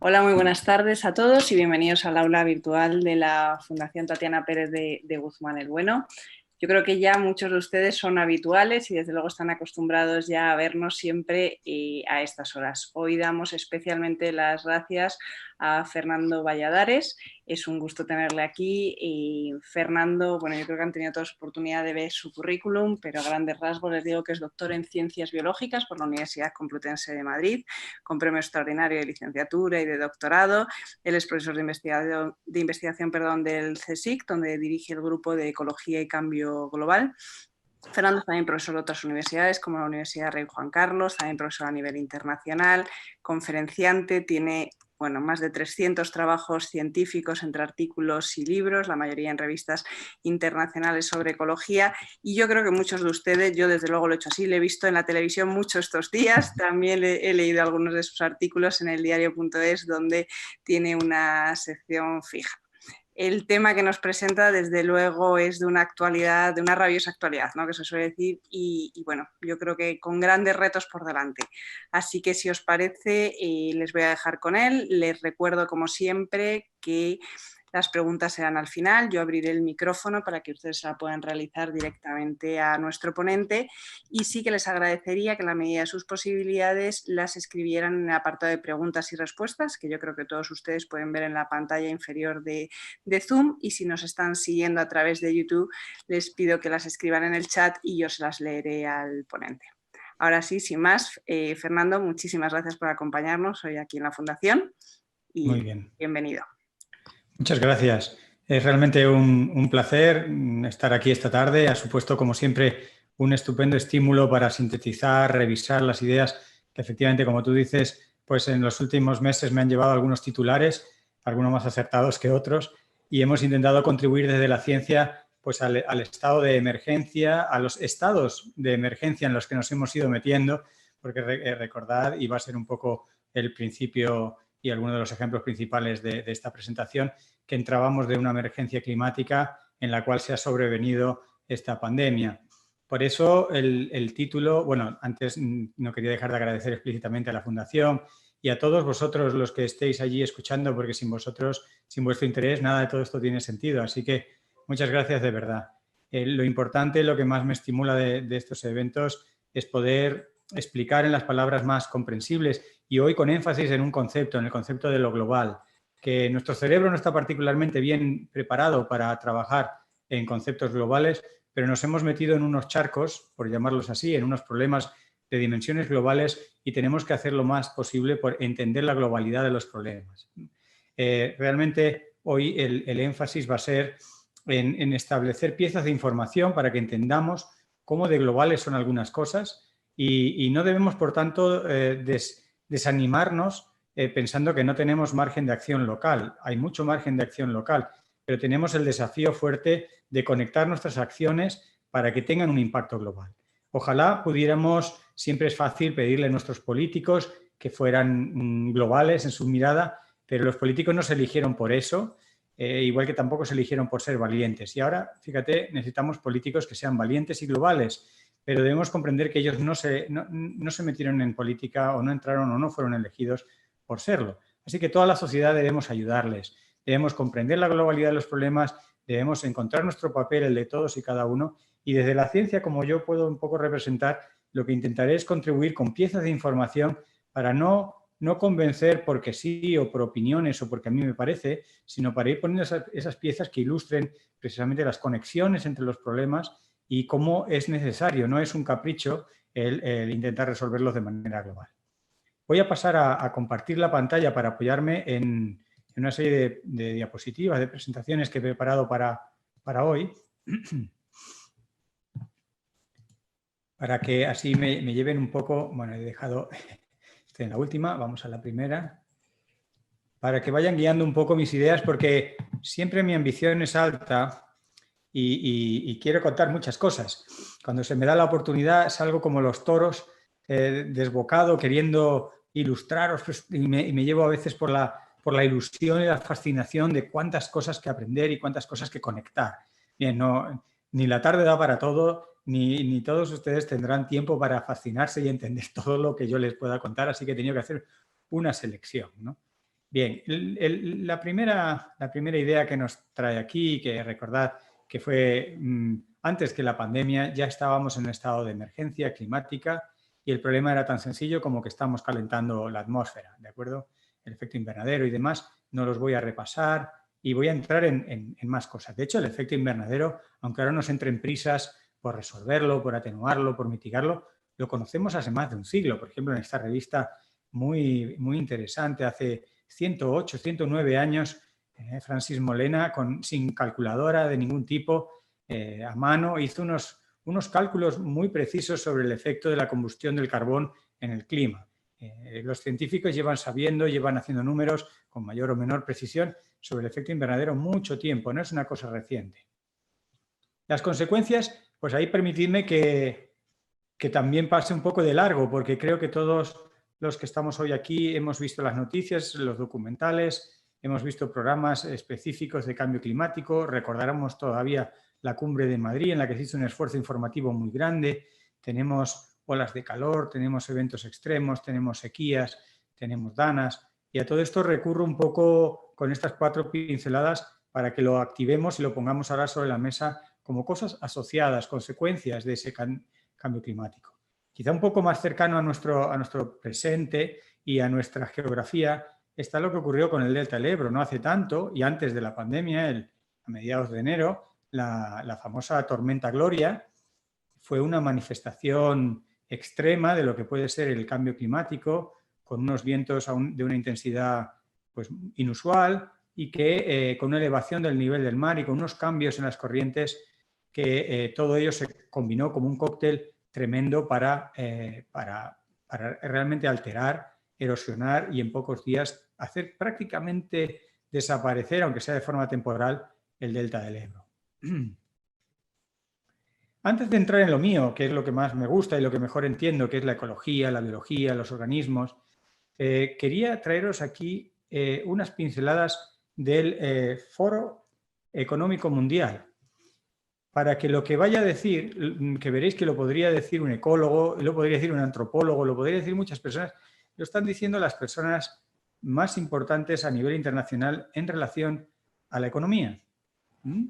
Hola, muy buenas tardes a todos y bienvenidos al aula virtual de la Fundación Tatiana Pérez de Guzmán el Bueno. Yo creo que ya muchos de ustedes son habituales y desde luego están acostumbrados ya a vernos siempre a estas horas. Hoy damos especialmente las gracias a Fernando Valladares. Es un gusto tenerle aquí. Y Fernando, bueno, yo creo que han tenido todos oportunidad de ver su currículum, pero a grandes rasgos les digo que es doctor en Ciencias Biológicas por la Universidad Complutense de Madrid, con premio extraordinario de licenciatura y de doctorado. Él es profesor de investigación del CSIC, donde dirige el grupo de Ecología y Cambio Global. Fernando es también profesor de otras universidades, como la Universidad Rey Juan Carlos, también profesor a nivel internacional, conferenciante, tiene más de 300 trabajos científicos entre artículos y libros, la mayoría en revistas internacionales sobre ecología, y yo creo que muchos de ustedes, yo desde luego lo he hecho así, le he visto en la televisión mucho estos días, también he leído algunos de sus artículos en el diario.es, donde tiene una sección fija. El tema que nos presenta, desde luego, es de una actualidad, de una rabiosa actualidad, ¿no?, que se suele decir, y bueno, yo creo que con grandes retos por delante. Así que, si os parece, les voy a dejar con él. Les recuerdo, como siempre, que las preguntas serán al final. Yo abriré el micrófono para que ustedes se la puedan realizar directamente a nuestro ponente, y sí que les agradecería que, en la medida de sus posibilidades, las escribieran en el apartado de preguntas y respuestas, que yo creo que todos ustedes pueden ver en la pantalla inferior de Zoom, y si nos están siguiendo a través de YouTube, les pido que las escriban en el chat y yo se las leeré al ponente. Ahora sí, sin más, Fernando, muchísimas gracias por acompañarnos hoy aquí en la Fundación Muy y bien. bienvenido. Muchas gracias. Es realmente un placer estar aquí esta tarde. Ha supuesto, como siempre, un estupendo estímulo para sintetizar, revisar las ideas que, efectivamente, como tú dices, pues en los últimos meses me han llevado algunos titulares, algunos más acertados que otros, y hemos intentado contribuir desde la ciencia pues al estado de emergencia, a los estados de emergencia en los que nos hemos ido metiendo, porque recordad, y va a ser un poco el principio y algunos de los ejemplos principales de esta presentación, que entrábamos de una emergencia climática en la cual se ha sobrevenido esta pandemia. Por eso el título, bueno, antes no quería dejar de agradecer explícitamente a la Fundación y a todos vosotros los que estéis allí escuchando, porque sin vosotros, sin vuestro interés, nada de todo esto tiene sentido. Así que muchas gracias de verdad. Lo importante, lo que más me estimula de estos eventos es poder explicar en las palabras más comprensibles y hoy con énfasis en un concepto, en el concepto de lo global, que nuestro cerebro no está particularmente bien preparado para trabajar en conceptos globales, pero nos hemos metido en unos charcos, por llamarlos así, en unos problemas de dimensiones globales y tenemos que hacer lo más posible por entender la globalidad de los problemas. Realmente hoy el énfasis va a ser en establecer piezas de información para que entendamos cómo de globales son algunas cosas y no debemos, por tanto, desanimarnos pensando que no tenemos margen de acción local. Hay mucho margen de acción local, pero tenemos el desafío fuerte de conectar nuestras acciones para que tengan un impacto global. Ojalá pudiéramos, siempre es fácil pedirle a nuestros políticos que fueran globales en su mirada, pero los políticos no se eligieron por eso, igual que tampoco se eligieron por ser valientes. Y ahora, fíjate, necesitamos políticos que sean valientes y globales, pero debemos comprender que ellos no se metieron en política o no entraron o no fueron elegidos por serlo. Así que toda la sociedad debemos ayudarles, debemos comprender la globalidad de los problemas, debemos encontrar nuestro papel, el de todos y cada uno, y desde la ciencia, como yo puedo un poco representar, lo que intentaré es contribuir con piezas de información para no convencer porque sí o por opiniones o porque a mí me parece, sino para ir poniendo esas piezas que ilustren precisamente las conexiones entre los problemas y cómo es necesario, no es un capricho el intentar resolverlos de manera global. Voy a pasar a compartir la pantalla para apoyarme en una serie de diapositivas, de presentaciones que he preparado para hoy, para que así me lleven un poco. Bueno, he dejado, estoy en la última, vamos a la primera, para que vayan guiando un poco mis ideas, porque siempre mi ambición es alta y quiero contar muchas cosas. Cuando se me da la oportunidad salgo como los toros, desbocado, queriendo ilustraros, pues, y me llevo a veces por la ilusión y la fascinación de cuántas cosas que aprender y cuántas cosas que conectar. Bien, ni la tarde da para todo, ni todos ustedes tendrán tiempo para fascinarse y entender todo lo que yo les pueda contar, así que he tenido que hacer una selección, ¿no? Bien, la primera idea que nos trae aquí, que recordad que fue antes que la pandemia, ya estábamos en un estado de emergencia climática y el problema era tan sencillo como que estamos calentando la atmósfera, ¿de acuerdo? El efecto invernadero y demás, no los voy a repasar y voy a entrar en más cosas. De hecho, el efecto invernadero, aunque ahora nos entren prisas por resolverlo, por atenuarlo, por mitigarlo, lo conocemos hace más de un siglo. Por ejemplo, en esta revista muy interesante, hace 108, 109 años, Francis Molena, sin calculadora de ningún tipo, a mano, hizo unos cálculos muy precisos sobre el efecto de la combustión del carbón en el clima. Los científicos llevan haciendo números con mayor o menor precisión sobre el efecto invernadero mucho tiempo, no es una cosa reciente. Las consecuencias, pues ahí permitidme que también pase un poco de largo, porque creo que todos los que estamos hoy aquí hemos visto las noticias, los documentales, hemos visto programas específicos de cambio climático, recordaremos todavía la cumbre de Madrid en la que se hizo un esfuerzo informativo muy grande, tenemos olas de calor, tenemos eventos extremos, tenemos sequías, tenemos danas, y a todo esto recurro un poco con estas 4 pinceladas para que lo activemos y lo pongamos ahora sobre la mesa como cosas asociadas, consecuencias de ese cambio climático. Quizá un poco más cercano a nuestro presente y a nuestra geografía está lo que ocurrió con el delta del Ebro. No hace tanto, y antes de la pandemia, a mediados de enero, la famosa tormenta Gloria fue una manifestación extrema de lo que puede ser el cambio climático, con unos vientos de una intensidad pues, inusual y que con una elevación del nivel del mar y con unos cambios en las corrientes que todo ello se combinó como un cóctel tremendo para realmente alterar, erosionar y en pocos días hacer prácticamente desaparecer, aunque sea de forma temporal, el delta del Ebro. Antes de entrar en lo mío, que es lo que más me gusta y lo que mejor entiendo, que es la ecología, la biología, los organismos, quería traeros aquí unas pinceladas del Foro Económico Mundial, para que lo que vaya a decir, que veréis que lo podría decir un ecólogo, lo podría decir un antropólogo, lo podría decir muchas personas, lo están diciendo las personas más importantes a nivel internacional en relación a la economía.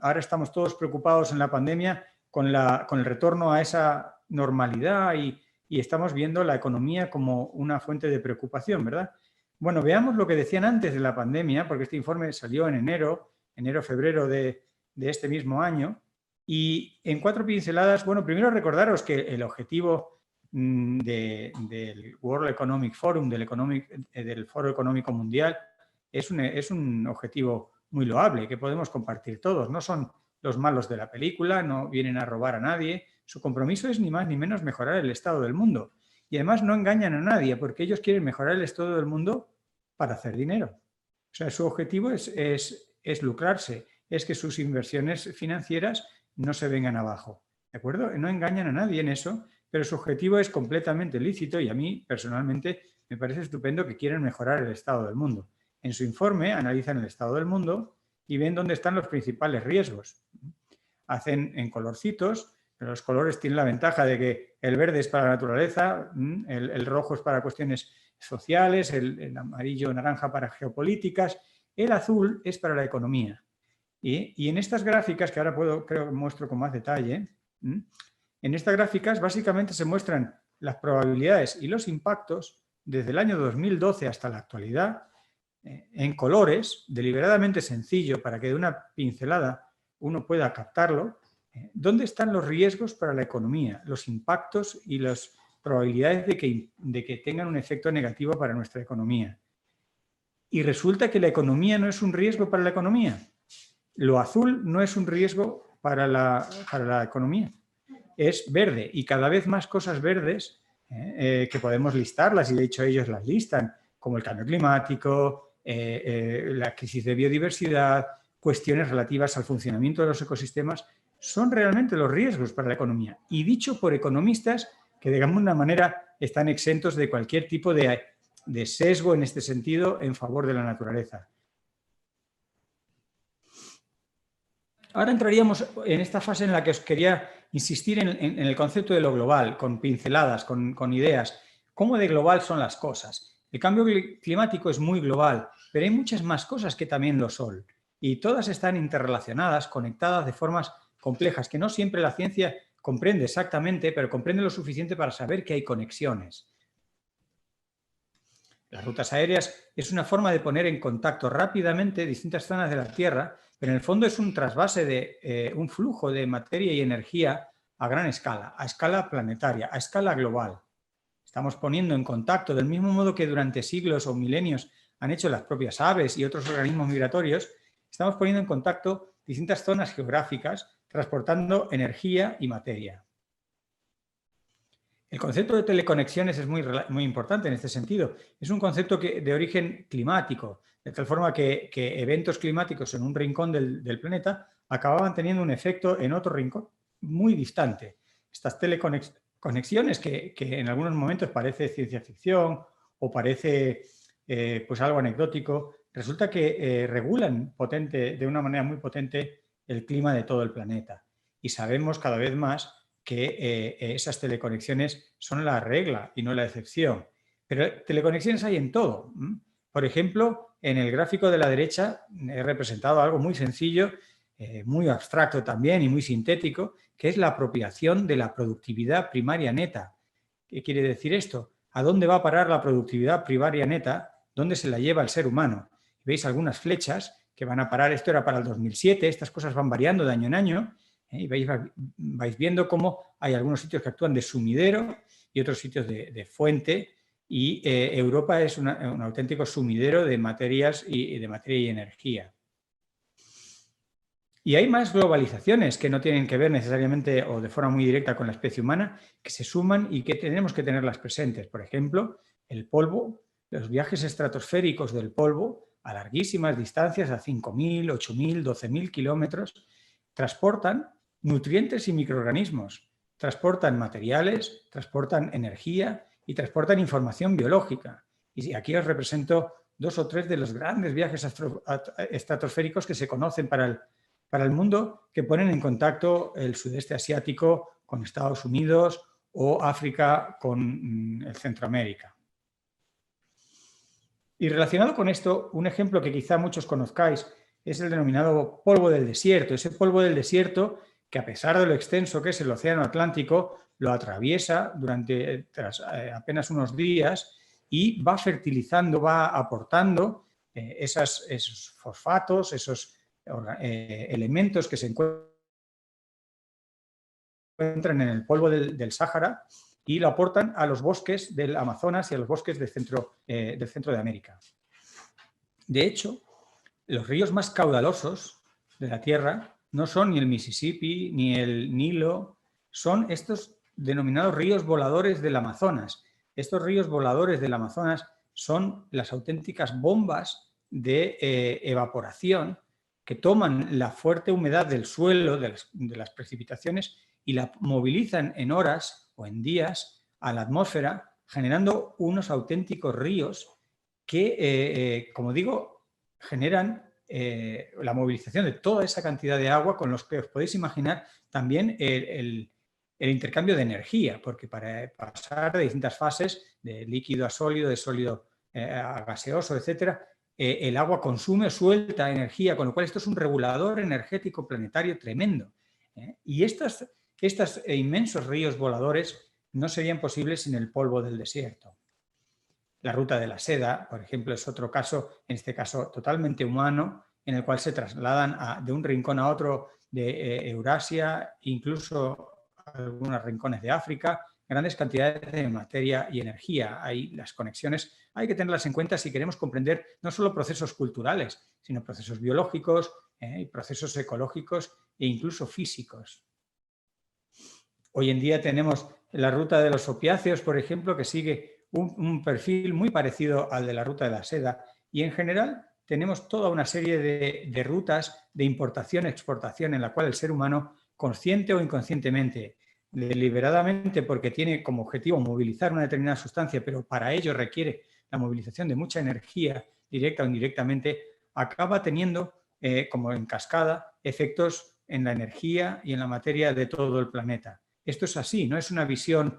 Ahora estamos todos preocupados en la pandemia con el retorno a esa normalidad y estamos viendo la economía como una fuente de preocupación, ¿verdad? Bueno, veamos lo que decían antes de la pandemia, porque este informe salió en enero-febrero de este mismo año. Y en 4 pinceladas, bueno, primero recordaros que el objetivo del World Economic Forum, del Foro Económico Mundial, es un objetivo muy loable que podemos compartir todos. No son los malos de la película, no vienen a robar a nadie. Su compromiso es ni más ni menos mejorar el estado del mundo. Y además no engañan a nadie porque ellos quieren mejorar el estado del mundo para hacer dinero. O sea, su objetivo es lucrarse, es que sus inversiones financieras no se vengan abajo, ¿de acuerdo? No engañan a nadie en eso, pero su objetivo es completamente lícito y a mí, personalmente, me parece estupendo que quieren mejorar el estado del mundo. En su informe analizan el estado del mundo y ven dónde están los principales riesgos. Hacen en colorcitos, pero los colores tienen la ventaja de que el verde es para la naturaleza, el rojo es para cuestiones sociales, el amarillo, naranja para geopolíticas, el azul es para la economía. Y en estas gráficas, que ahora creo que muestro con más detalle, en estas gráficas básicamente se muestran las probabilidades y los impactos desde el año 2012 hasta la actualidad en colores, deliberadamente sencillo para que de una pincelada uno pueda captarlo, dónde están los riesgos para la economía, los impactos y las probabilidades de que tengan un efecto negativo para nuestra economía. Y resulta que la economía no es un riesgo para la economía. Lo azul no es un riesgo para la economía, es verde y cada vez más cosas verdes que podemos listarlas y de hecho ellos las listan, como el cambio climático, la crisis de biodiversidad, cuestiones relativas al funcionamiento de los ecosistemas, son realmente los riesgos para la economía. Y dicho por economistas que de alguna manera están exentos de cualquier tipo de sesgo en este sentido en favor de la naturaleza. Ahora entraríamos en esta fase en la que os quería insistir en el concepto de lo global, con pinceladas, con ideas. ¿Cómo de global son las cosas? El cambio climático es muy global, pero hay muchas más cosas que también lo son. Y todas están interrelacionadas, conectadas de formas complejas, que no siempre la ciencia comprende exactamente, pero comprende lo suficiente para saber que hay conexiones. Las rutas aéreas es una forma de poner en contacto rápidamente distintas zonas de la Tierra, pero en el fondo es un trasvase de un flujo de materia y energía a gran escala, a escala planetaria, a escala global. Estamos poniendo en contacto, del mismo modo que durante siglos o milenios han hecho las propias aves y otros organismos migratorios, estamos poniendo en contacto distintas zonas geográficas, transportando energía y materia. El concepto de teleconexiones es muy importante en este sentido. Es un concepto de origen climático, de tal forma que eventos climáticos en un rincón del planeta acababan teniendo un efecto en otro rincón muy distante. Estas teleconexiones que en algunos momentos parece ciencia ficción o parece pues algo anecdótico, resulta que regulan de una manera muy potente el clima de todo el planeta. Y sabemos cada vez más que esas teleconexiones son la regla y no la excepción. Pero teleconexiones hay en todo. Por ejemplo, en el gráfico de la derecha he representado algo muy sencillo, muy abstracto también y muy sintético, que es la apropiación de la productividad primaria neta. ¿Qué quiere decir esto? ¿A dónde va a parar la productividad primaria neta? ¿Dónde se la lleva el ser humano? Veis algunas flechas que van a parar, esto era para el 2007, estas cosas van variando de año en año, y vais viendo cómo hay algunos sitios que actúan de sumidero y otros sitios de fuente, y Europa es un auténtico sumidero de materias de materia y energía. Y hay más globalizaciones que no tienen que ver necesariamente o de forma muy directa con la especie humana, que se suman y que tenemos que tenerlas presentes. Por ejemplo, el polvo, los viajes estratosféricos del polvo a larguísimas distancias, a 5.000, 8.000, 12.000 kilómetros, transportan nutrientes y microorganismos, transportan materiales, transportan energía y transportan información biológica. Y aquí os represento 2 o 3 de los grandes viajes estratosféricos que se conocen para el mundo, que ponen en contacto el sudeste asiático con Estados Unidos o África con el Centroamérica. Y relacionado con esto, un ejemplo que quizá muchos conozcáis es el denominado polvo del desierto. Ese polvo del desierto que, a pesar de lo extenso que es el océano Atlántico, lo atraviesa tras apenas unos días y va fertilizando, va aportando esos fosfatos, esos elementos que se encuentran en el polvo del Sáhara y lo aportan a los bosques del Amazonas y a los bosques del centro de América. De hecho, los ríos más caudalosos de la Tierra no son ni el Mississippi ni el Nilo, son estos denominados ríos voladores del Amazonas. Estos ríos voladores del Amazonas son las auténticas bombas de evaporación que toman la fuerte humedad del suelo, de las precipitaciones, y la movilizan en horas o en días a la atmósfera, generando unos auténticos ríos que, como digo, generan la movilización de toda esa cantidad de agua, con los que os podéis imaginar también el intercambio de energía, porque para pasar de distintas fases, de líquido a sólido, de sólido a gaseoso, etcétera, el agua consume o suelta energía, con lo cual esto es un regulador energético planetario tremendo. Y estos inmensos ríos voladores no serían posibles sin el polvo del desierto. La ruta de la seda, por ejemplo, es otro caso, en este caso totalmente humano, en el cual se trasladan de un rincón a otro de Eurasia, incluso algunos rincones de África, grandes cantidades de materia y energía. Hay las conexiones, hay que tenerlas en cuenta si queremos comprender no solo procesos culturales, sino procesos biológicos, procesos ecológicos e incluso físicos. Hoy en día tenemos la ruta de los opiáceos, por ejemplo, que sigue un perfil muy parecido al de la ruta de la seda, y en general tenemos toda una serie de rutas de importación-exportación en la cual el ser humano, consciente o inconscientemente, deliberadamente, porque tiene como objetivo movilizar una determinada sustancia, pero para ello requiere la movilización de mucha energía, directa o indirectamente, acaba teniendo, como en cascada, efectos en la energía y en la materia de todo el planeta. Esto es así, no es una visión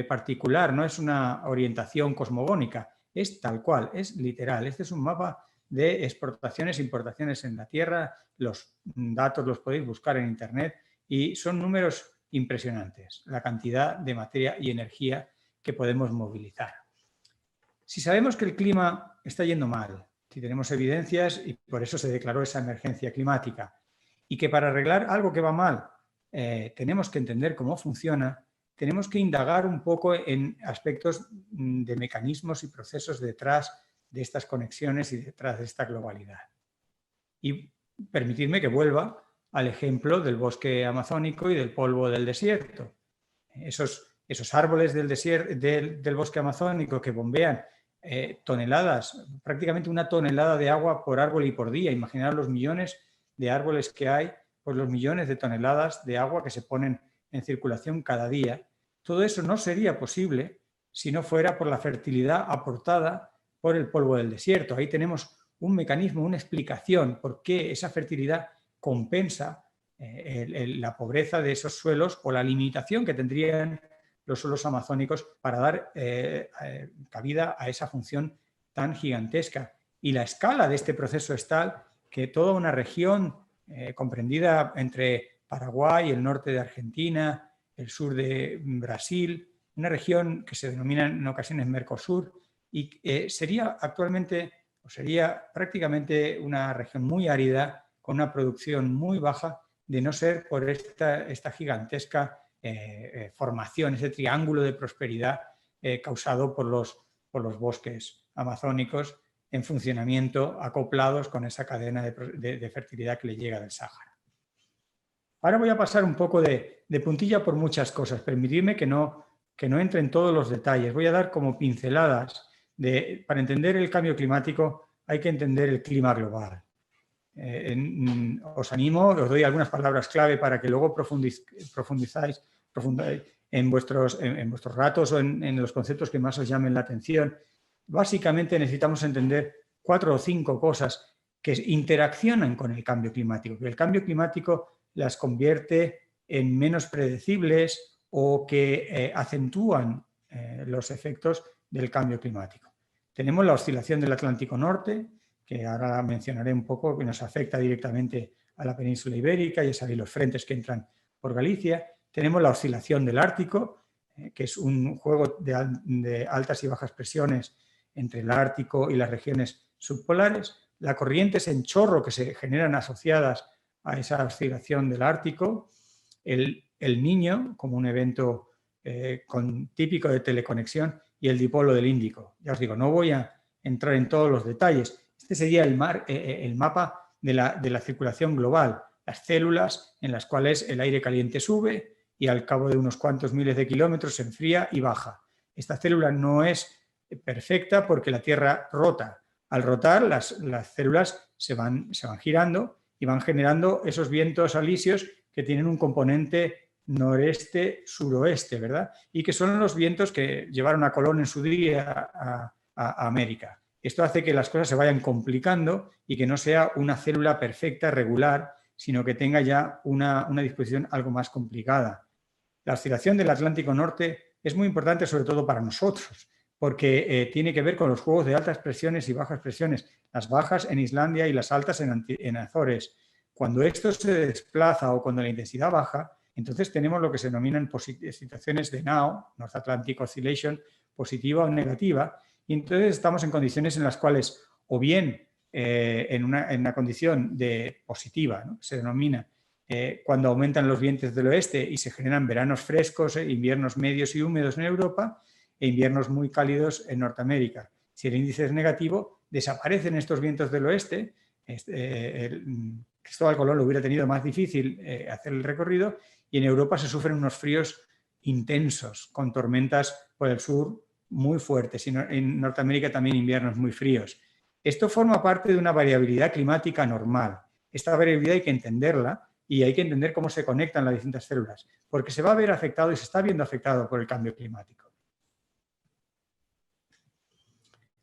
particular, no es una orientación cosmogónica, es tal cual, es literal. Este es un mapa de exportaciones e importaciones en la Tierra. Los datos los podéis buscar en Internet y son números impresionantes, la cantidad de materia y energía que podemos movilizar. Si sabemos que el clima está yendo mal, si tenemos evidencias y por eso se declaró esa emergencia climática, y que para arreglar algo que va mal tenemos que entender cómo funciona, tenemos que indagar un poco en aspectos de mecanismos y procesos detrás de estas conexiones y detrás de esta globalidad. Y permitidme que vuelva al ejemplo del bosque amazónico y del polvo del desierto. Esos árboles del bosque amazónico que bombean toneladas, prácticamente 1 tonelada de agua por árbol y por día. Imaginar los millones de árboles que hay, pues los millones de toneladas de agua que se ponen en circulación cada día. Todo eso no sería posible si no fuera por la fertilidad aportada por el polvo del desierto. Ahí tenemos un mecanismo, una explicación por qué esa fertilidad compensa la pobreza de esos suelos o la limitación que tendrían los suelos amazónicos para dar cabida a esa función tan gigantesca. Y la escala de este proceso es tal que toda una región comprendida entre Paraguay, el norte de Argentina, el sur de Brasil, una región que se denomina en ocasiones Mercosur, y sería actualmente, o sería prácticamente una región muy árida, con una producción muy baja, de no ser por esta gigantesca formación, ese triángulo de prosperidad causado por los bosques amazónicos en funcionamiento, acoplados con esa cadena de fertilidad que le llega del Sáhara. Ahora voy a pasar un poco de puntilla por muchas cosas. Permitidme que no entre en todos los detalles. Voy a dar como pinceladas. Para entender el cambio climático hay que entender el clima global. Os animo, os doy algunas palabras clave para que luego profundizáis en vuestros ratos o en los conceptos que más os llamen la atención. Básicamente necesitamos entender 4 o 5 cosas que interaccionan con el cambio climático, que el cambio climático las convierte en menos predecibles o que acentúan los efectos del cambio climático. Tenemos la oscilación del Atlántico Norte, que ahora mencionaré un poco, que nos afecta directamente a la península ibérica, ya sabéis los frentes que entran por Galicia. Tenemos la oscilación del Ártico, que es un juego de altas y bajas presiones entre el Ártico y las regiones subpolares. Las corrientes en chorro que se generan asociadas a esa oscilación del Ártico. El Niño, como un evento típico de teleconexión, y el dipolo del Índico. Ya os digo, no voy a entrar en todos los detalles. Este sería el mapa de la circulación global, las células en las cuales el aire caliente sube y al cabo de unos cuantos miles de kilómetros se enfría y baja. Esta célula no es perfecta porque la Tierra rota. Al rotar, las células se van girando y van generando esos vientos alisios que tienen un componente noreste-suroeste, ¿verdad? Y que son los vientos que llevaron a Colón en su día a América. Esto hace que las cosas se vayan complicando y que no sea una célula perfecta, regular, sino que tenga ya una disposición algo más complicada. La oscilación del Atlántico Norte es muy importante, sobre todo para nosotros, porque tiene que ver con los juegos de altas presiones y bajas presiones, las bajas en Islandia y las altas en Azores. Cuando esto se desplaza o cuando la intensidad baja, entonces tenemos lo que se denominan situaciones de NAO, North Atlantic Oscillation, positiva o negativa, y entonces estamos en condiciones en las cuales o bien en una condición de positiva, ¿no? Se denomina cuando aumentan los vientos del oeste y se generan veranos frescos, inviernos medios y húmedos en Europa e inviernos muy cálidos en Norteamérica. Si el índice es negativo, desaparecen estos vientos del oeste. Cristóbal Colón lo hubiera tenido más difícil hacer el recorrido, y en Europa se sufren unos fríos intensos, con tormentas por el sur muy fuertes, y en Norteamérica también inviernos muy fríos. Esto forma parte de una variabilidad climática normal. Esta variabilidad hay que entenderla y hay que entender cómo se conectan las distintas células, porque se va a ver afectado y se está viendo afectado por el cambio climático.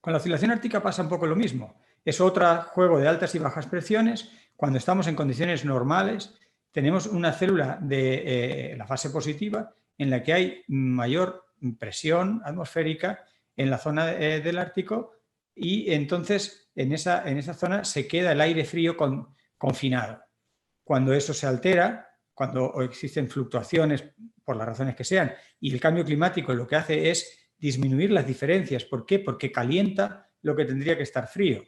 Con la oscilación ártica pasa un poco lo mismo. Es otro juego de altas y bajas presiones. Cuando estamos en condiciones normales, tenemos una célula de la fase positiva en la que hay mayor presión atmosférica en la zona del Ártico, y entonces en esa zona se queda el aire frío confinado. Cuando eso se altera, cuando existen fluctuaciones por las razones que sean, y el cambio climático lo que hace es disminuir las diferencias. ¿Por qué? Porque calienta lo que tendría que estar frío.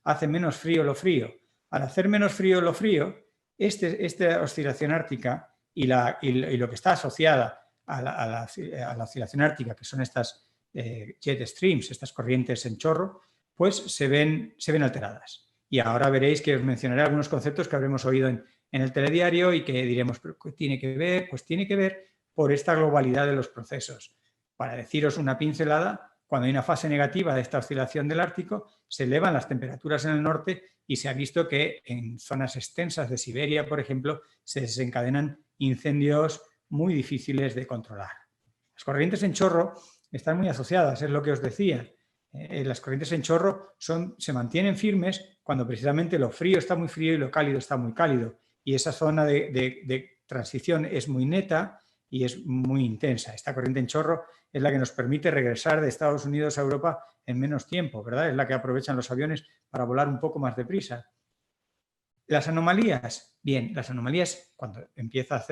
Hace menos frío lo frío. Al hacer menos frío lo frío, esta oscilación ártica y lo que está asociada a la oscilación ártica, que son estas jet streams, estas corrientes en chorro, pues se ven alteradas. Y ahora veréis que os mencionaré algunos conceptos que habremos oído en el telediario y que diremos, ¿pero qué tiene que ver? Pues tiene que ver por esta globalidad de los procesos. Para deciros una pincelada, cuando hay una fase negativa de esta oscilación del Ártico, se elevan las temperaturas en el norte y se ha visto que en zonas extensas de Siberia, por ejemplo, se desencadenan incendios muy difíciles de controlar. Las corrientes en chorro están muy asociadas, es lo que os decía. Las corrientes en chorro se mantienen firmes cuando precisamente lo frío está muy frío y lo cálido está muy cálido. Y esa zona de transición es muy neta y es muy intensa. Esta corriente en chorro es la que nos permite regresar de Estados Unidos a Europa en menos tiempo, ¿verdad? Es la que aprovechan los aviones para volar un poco más deprisa. Las anomalías, bien, las anomalías cuando empieza a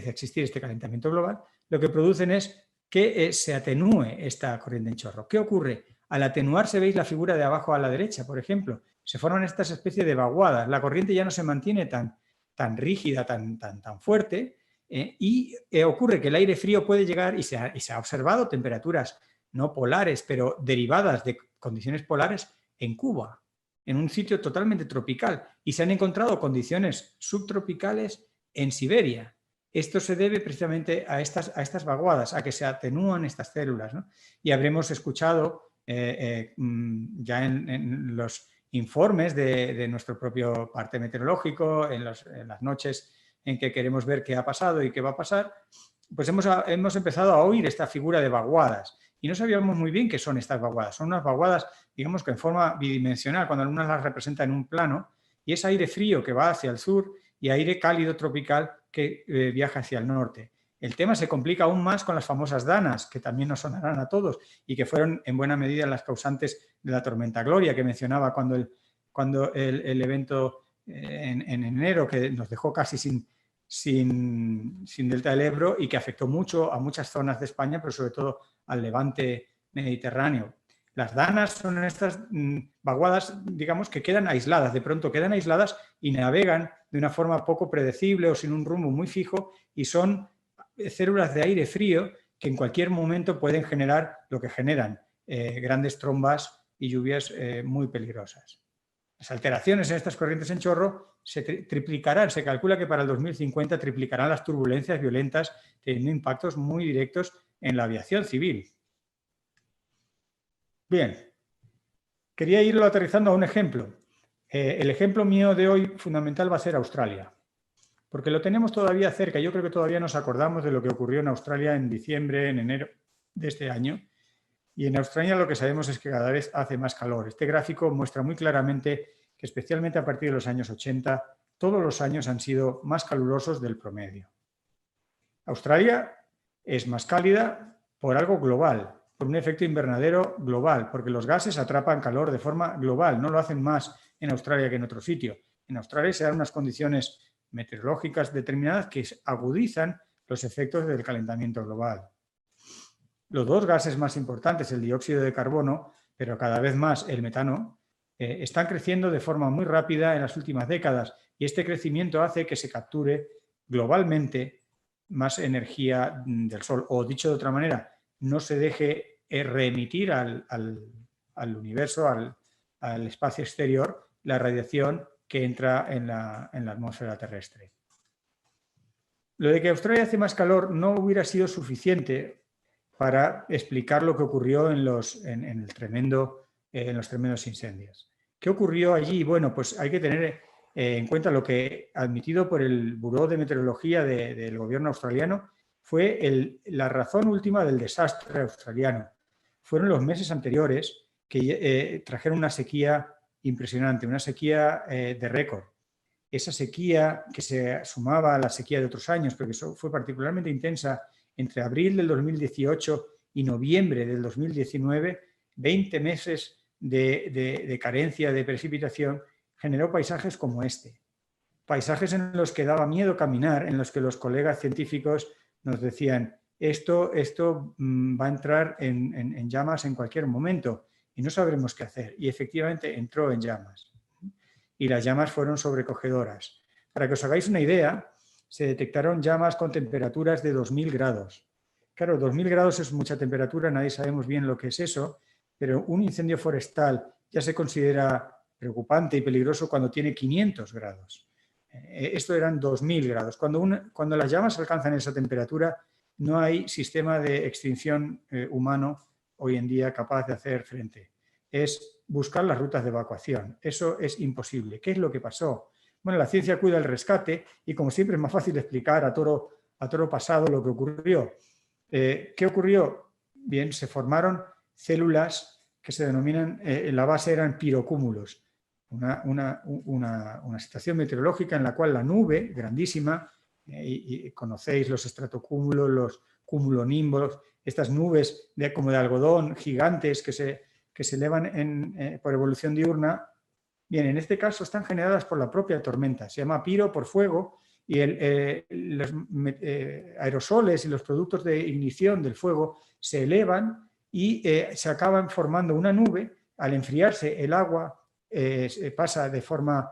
existir este calentamiento global, lo que producen es que se atenúe esta corriente en chorro. ¿Qué ocurre? Al atenuarse, veis la figura de abajo a la derecha, por ejemplo, se forman estas especies de vaguadas. La corriente ya no se mantiene tan rígida, tan fuerte, y ocurre que el aire frío puede llegar, y se ha observado temperaturas no polares, pero derivadas de condiciones polares en Cuba, en un sitio totalmente tropical, y se han encontrado condiciones subtropicales en Siberia. Esto se debe precisamente a estas vaguadas, a que se atenúan estas células, ¿no? Y habremos escuchado ya en los informes de nuestro propio parte meteorológico, en las noches en que queremos ver qué ha pasado y qué va a pasar, pues hemos empezado a oír esta figura de vaguadas. Y no sabíamos muy bien qué son estas vaguadas. Son unas vaguadas, digamos que en forma bidimensional, cuando algunas las representa en un plano, y es aire frío que va hacia el sur y aire cálido tropical que viaja hacia el norte. El tema se complica aún más con las famosas danas, que también nos sonarán a todos y que fueron en buena medida las causantes de la tormenta Gloria que mencionaba cuando el evento en enero, que nos dejó casi sin delta del Ebro y que afectó mucho a muchas zonas de España, pero sobre todo al levante mediterráneo. Las danas son estas vaguadas, digamos, que quedan aisladas, de pronto quedan aisladas y navegan de una forma poco predecible o sin un rumbo muy fijo, y son células de aire frío que en cualquier momento pueden generar lo que generan, grandes trombas y lluvias muy peligrosas. Las alteraciones en estas corrientes en chorro se triplicarán, se calcula que para el 2050 triplicarán las turbulencias violentas, teniendo impactos muy directos en la aviación civil. Bien, quería irlo aterrizando a un ejemplo. El ejemplo mío de hoy fundamental va a ser Australia, porque lo tenemos todavía cerca. Yo creo que todavía nos acordamos de lo que ocurrió en Australia en diciembre, en enero de este año. Y en Australia lo que sabemos es que cada vez hace más calor. Este gráfico muestra muy claramente que especialmente a partir de los años 80, todos los años han sido más calurosos del promedio. Australia es más cálida por algo global, por un efecto invernadero global, porque los gases atrapan calor de forma global, no lo hacen más en Australia que en otro sitio. En Australia se dan unas condiciones meteorológicas determinadas que agudizan los efectos del calentamiento global. Los dos gases más importantes, el dióxido de carbono, pero cada vez más el metano, están creciendo de forma muy rápida en las últimas décadas, y este crecimiento hace que se capture globalmente más energía del Sol, o dicho de otra manera, no se deje reemitir al universo, al espacio exterior, la radiación que entra en la atmósfera terrestre. Lo de que Australia hace más calor no hubiera sido suficiente para explicar lo que ocurrió en los tremendos incendios. ¿Qué ocurrió allí? Bueno, pues hay que tener en cuenta lo que, admitido por el Buró de Meteorología del gobierno australiano, fue la razón última del desastre australiano. Fueron los meses anteriores que trajeron una sequía impresionante, una sequía de récord. Esa sequía que se sumaba a la sequía de otros años, porque fue particularmente intensa entre abril del 2018 y noviembre del 2019, 20 meses de carencia de precipitación, generó paisajes como este. Paisajes en los que daba miedo caminar, en los que los colegas científicos nos decían esto va a entrar en llamas en cualquier momento y no sabremos qué hacer. Y efectivamente entró en llamas. Y las llamas fueron sobrecogedoras. Para que os hagáis una idea, se detectaron llamas con temperaturas de 2000 grados. Claro, 2000 grados es mucha temperatura, nadie sabemos bien lo que es eso, pero un incendio forestal ya se considera preocupante y peligroso cuando tiene 500 grados. Esto eran 2000 grados. Cuando las llamas alcanzan esa temperatura, no hay sistema de extinción humano hoy en día capaz de hacer frente. Es buscar las rutas de evacuación. Eso es imposible. ¿Qué es lo que pasó? Bueno, la ciencia cuida el rescate y, como siempre, es más fácil explicar a toro pasado lo que ocurrió. ¿Qué ocurrió? Bien, se formaron células que se denominan, en la base eran pirocúmulos. Una situación meteorológica en la cual la nube, grandísima, y conocéis los estratocúmulos, los cumulonimbos, estas nubes como de algodón gigantes que se elevan por evolución diurna. Bien, en este caso están generadas por la propia tormenta. Se llama piro por fuego y los aerosoles y los productos de ignición del fuego se elevan y se acaban formando una nube. Al enfriarse, el agua pasa de forma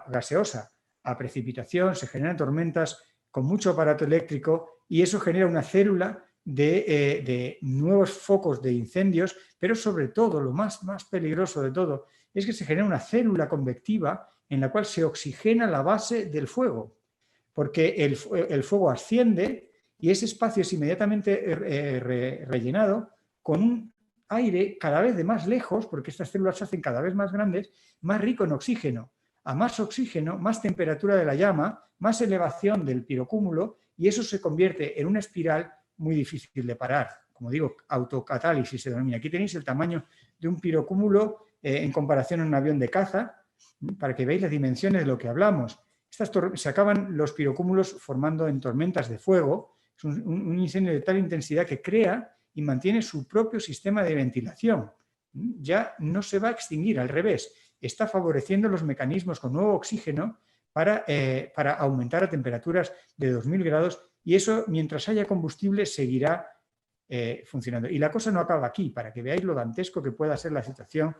gaseosa a precipitación, se generan tormentas con mucho aparato eléctrico y eso genera una célula de nuevos focos de incendios, pero sobre todo, lo más peligroso de todo, es que se genera una célula convectiva en la cual se oxigena la base del fuego, porque el fuego asciende y ese espacio es inmediatamente rellenado con un aire cada vez de más lejos, porque estas células se hacen cada vez más grandes, más rico en oxígeno. A más oxígeno, más temperatura de la llama, más elevación del pirocúmulo y eso se convierte en una espiral muy difícil de parar. Como digo, autocatálisis se denomina. Aquí tenéis el tamaño de un pirocúmulo en comparación a un avión de caza, para que veáis las dimensiones de lo que hablamos. Se acaban los pirocúmulos formando en tormentas de fuego. Es un incendio de tal intensidad que crea y mantiene su propio sistema de ventilación. Ya no se va a extinguir, al revés. Está favoreciendo los mecanismos con nuevo oxígeno para aumentar a temperaturas de 2000 grados y eso, mientras haya combustible, seguirá funcionando. Y la cosa no acaba aquí, para que veáis lo dantesco que pueda ser la situación.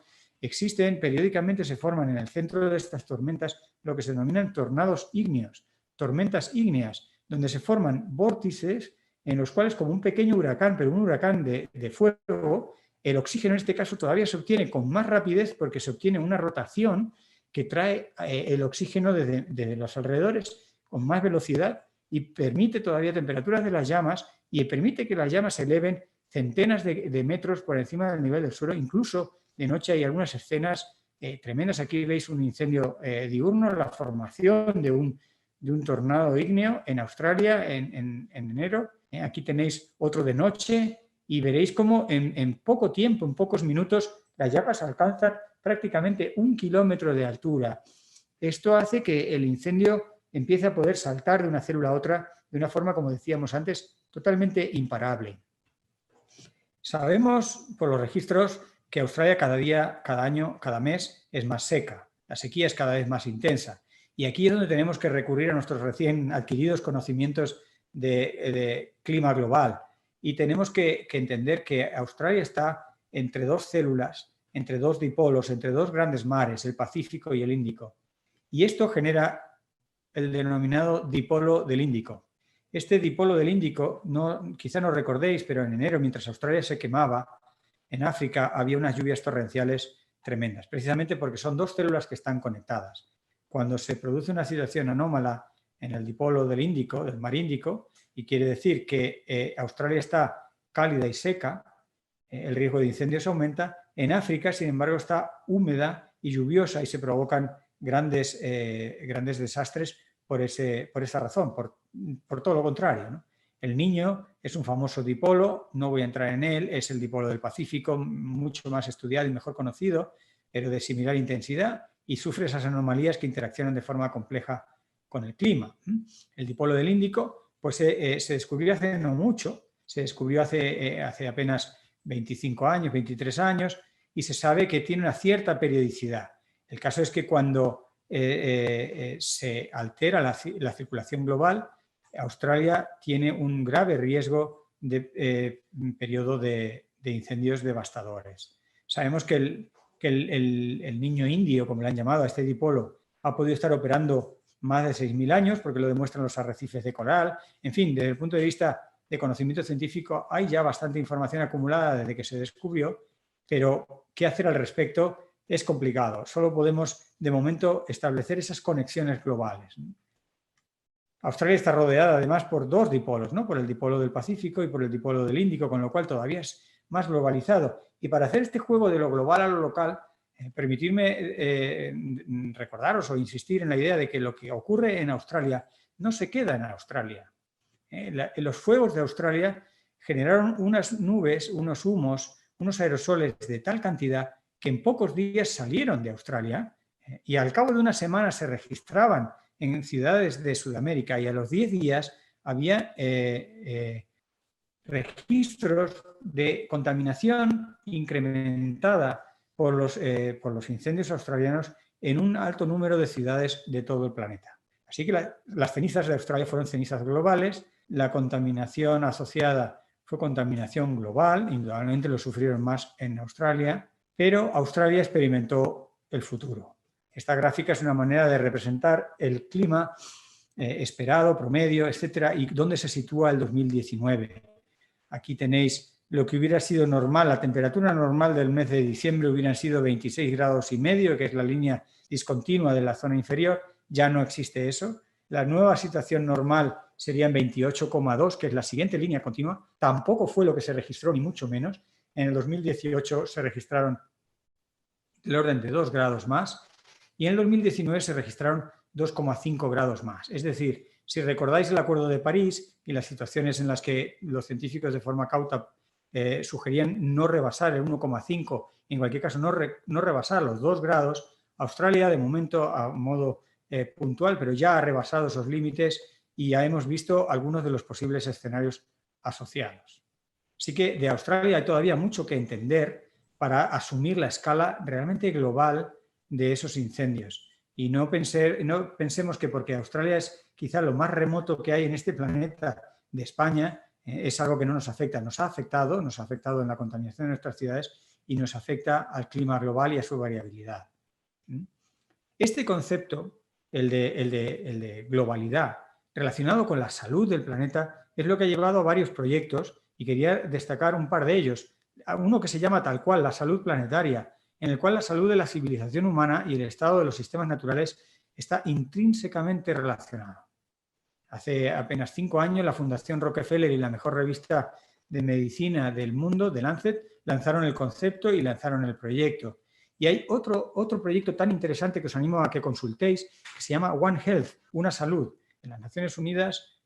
Periódicamente se forman en el centro de estas tormentas lo que se denominan tornados ígneos, tormentas ígneas, donde se forman vórtices en los cuales, como un pequeño huracán, pero un huracán de fuego, el oxígeno en este caso todavía se obtiene con más rapidez porque se obtiene una rotación que trae el oxígeno de los alrededores con más velocidad y permite todavía temperaturas de las llamas y permite que las llamas se eleven centenas de metros por encima del nivel del suelo. Incluso de noche hay algunas escenas tremendas. Aquí veis un incendio diurno, la formación de un tornado ígneo en Australia en enero. Aquí tenéis otro de noche y veréis cómo en poco tiempo, en pocos minutos, las llamas alcanzan prácticamente 1 kilómetro de altura. Esto hace que el incendio empiece a poder saltar de una célula a otra de una forma, como decíamos antes, totalmente imparable. Sabemos por los registros que Australia cada día, cada año, cada mes es más seca. La sequía es cada vez más intensa. Y aquí es donde tenemos que recurrir a nuestros recién adquiridos conocimientos de clima global. Y tenemos que entender que Australia está entre dos células, entre dos dipolos, entre dos grandes mares, el Pacífico y el Índico. Y esto genera el denominado dipolo del Índico. Este dipolo del Índico, quizá no recordéis, pero en enero, mientras Australia se quemaba, en África había unas lluvias torrenciales tremendas, precisamente porque son dos células que están conectadas. Cuando se produce una situación anómala en el dipolo del Índico, del mar Índico, y quiere decir que Australia está cálida y seca, el riesgo de incendios aumenta. En África, sin embargo, está húmeda y lluviosa y se provocan grandes desastres por esa razón, por todo lo contrario, ¿no? El Niño es un famoso dipolo, no voy a entrar en él, es el dipolo del Pacífico, mucho más estudiado y mejor conocido, pero de similar intensidad y sufre esas anomalías que interaccionan de forma compleja con el clima. El dipolo del Índico pues, se descubrió hace no mucho, Se descubrió hace apenas 25 años, 23 años, y se sabe que tiene una cierta periodicidad. El caso es que cuando se altera la circulación global, Australia tiene un grave riesgo de periodo de incendios devastadores. Sabemos que el niño indio, como le han llamado a este dipolo, ha podido estar operando más de 6.000 años, porque lo demuestran los arrecifes de coral. En fin, desde el punto de vista de conocimiento científico hay ya bastante información acumulada desde que se descubrió, pero qué hacer al respecto es complicado. Solo podemos, de momento, establecer esas conexiones globales. Australia está rodeada además por dos dipolos, ¿no? Por el dipolo del Pacífico y por el dipolo del Índico, con lo cual todavía es más globalizado. Y para hacer este juego de lo global a lo local, permitirme recordaros o insistir en la idea de que lo que ocurre en Australia no se queda en Australia. Los fuegos de Australia generaron unas nubes, unos humos, unos aerosoles de tal cantidad que en pocos días salieron de Australia y al cabo de una semana se registraban en ciudades de Sudamérica y a los 10 días había registros de contaminación incrementada por los incendios australianos en un alto número de ciudades de todo el planeta. Así que las cenizas de Australia fueron cenizas globales, la contaminación asociada fue contaminación global, indudablemente lo sufrieron más en Australia, pero Australia experimentó el futuro. Esta gráfica es una manera de representar el clima esperado, promedio, etcétera, y dónde se sitúa el 2019. Aquí tenéis lo que hubiera sido normal, la temperatura normal del mes de diciembre hubieran sido 26,5 grados, que es la línea discontinua de la zona inferior, ya no existe eso. La nueva situación normal serían 28,2, que es la siguiente línea continua, tampoco fue lo que se registró, ni mucho menos. En el 2018 se registraron del orden de 2 grados más y en el 2019 se registraron 2,5 grados más. Es decir, si recordáis el Acuerdo de París y las situaciones en las que los científicos de forma cauta sugerían no rebasar el 1,5, en cualquier caso no rebasar los 2 grados, Australia de momento a modo puntual, pero ya ha rebasado esos límites y ya hemos visto algunos de los posibles escenarios asociados. Así que de Australia hay todavía mucho que entender para asumir la escala realmente global de esos incendios. Y no pensemos que porque Australia es quizá lo más remoto que hay en este planeta de España, es algo que no nos afecta. Nos ha afectado en la contaminación de nuestras ciudades y nos afecta al clima global y a su variabilidad. Este concepto, el de globalidad, relacionado con la salud del planeta, es lo que ha llevado a varios proyectos y quería destacar un par de ellos. Uno que se llama tal cual, la salud planetaria, en el cual la salud de la civilización humana y el estado de los sistemas naturales está intrínsecamente relacionado. Hace apenas 5 años, la Fundación Rockefeller y la mejor revista de medicina del mundo, The Lancet, lanzaron el concepto y lanzaron el proyecto. Y hay otro proyecto tan interesante que os animo a que consultéis, que se llama One Health, una salud. En las Naciones Unidas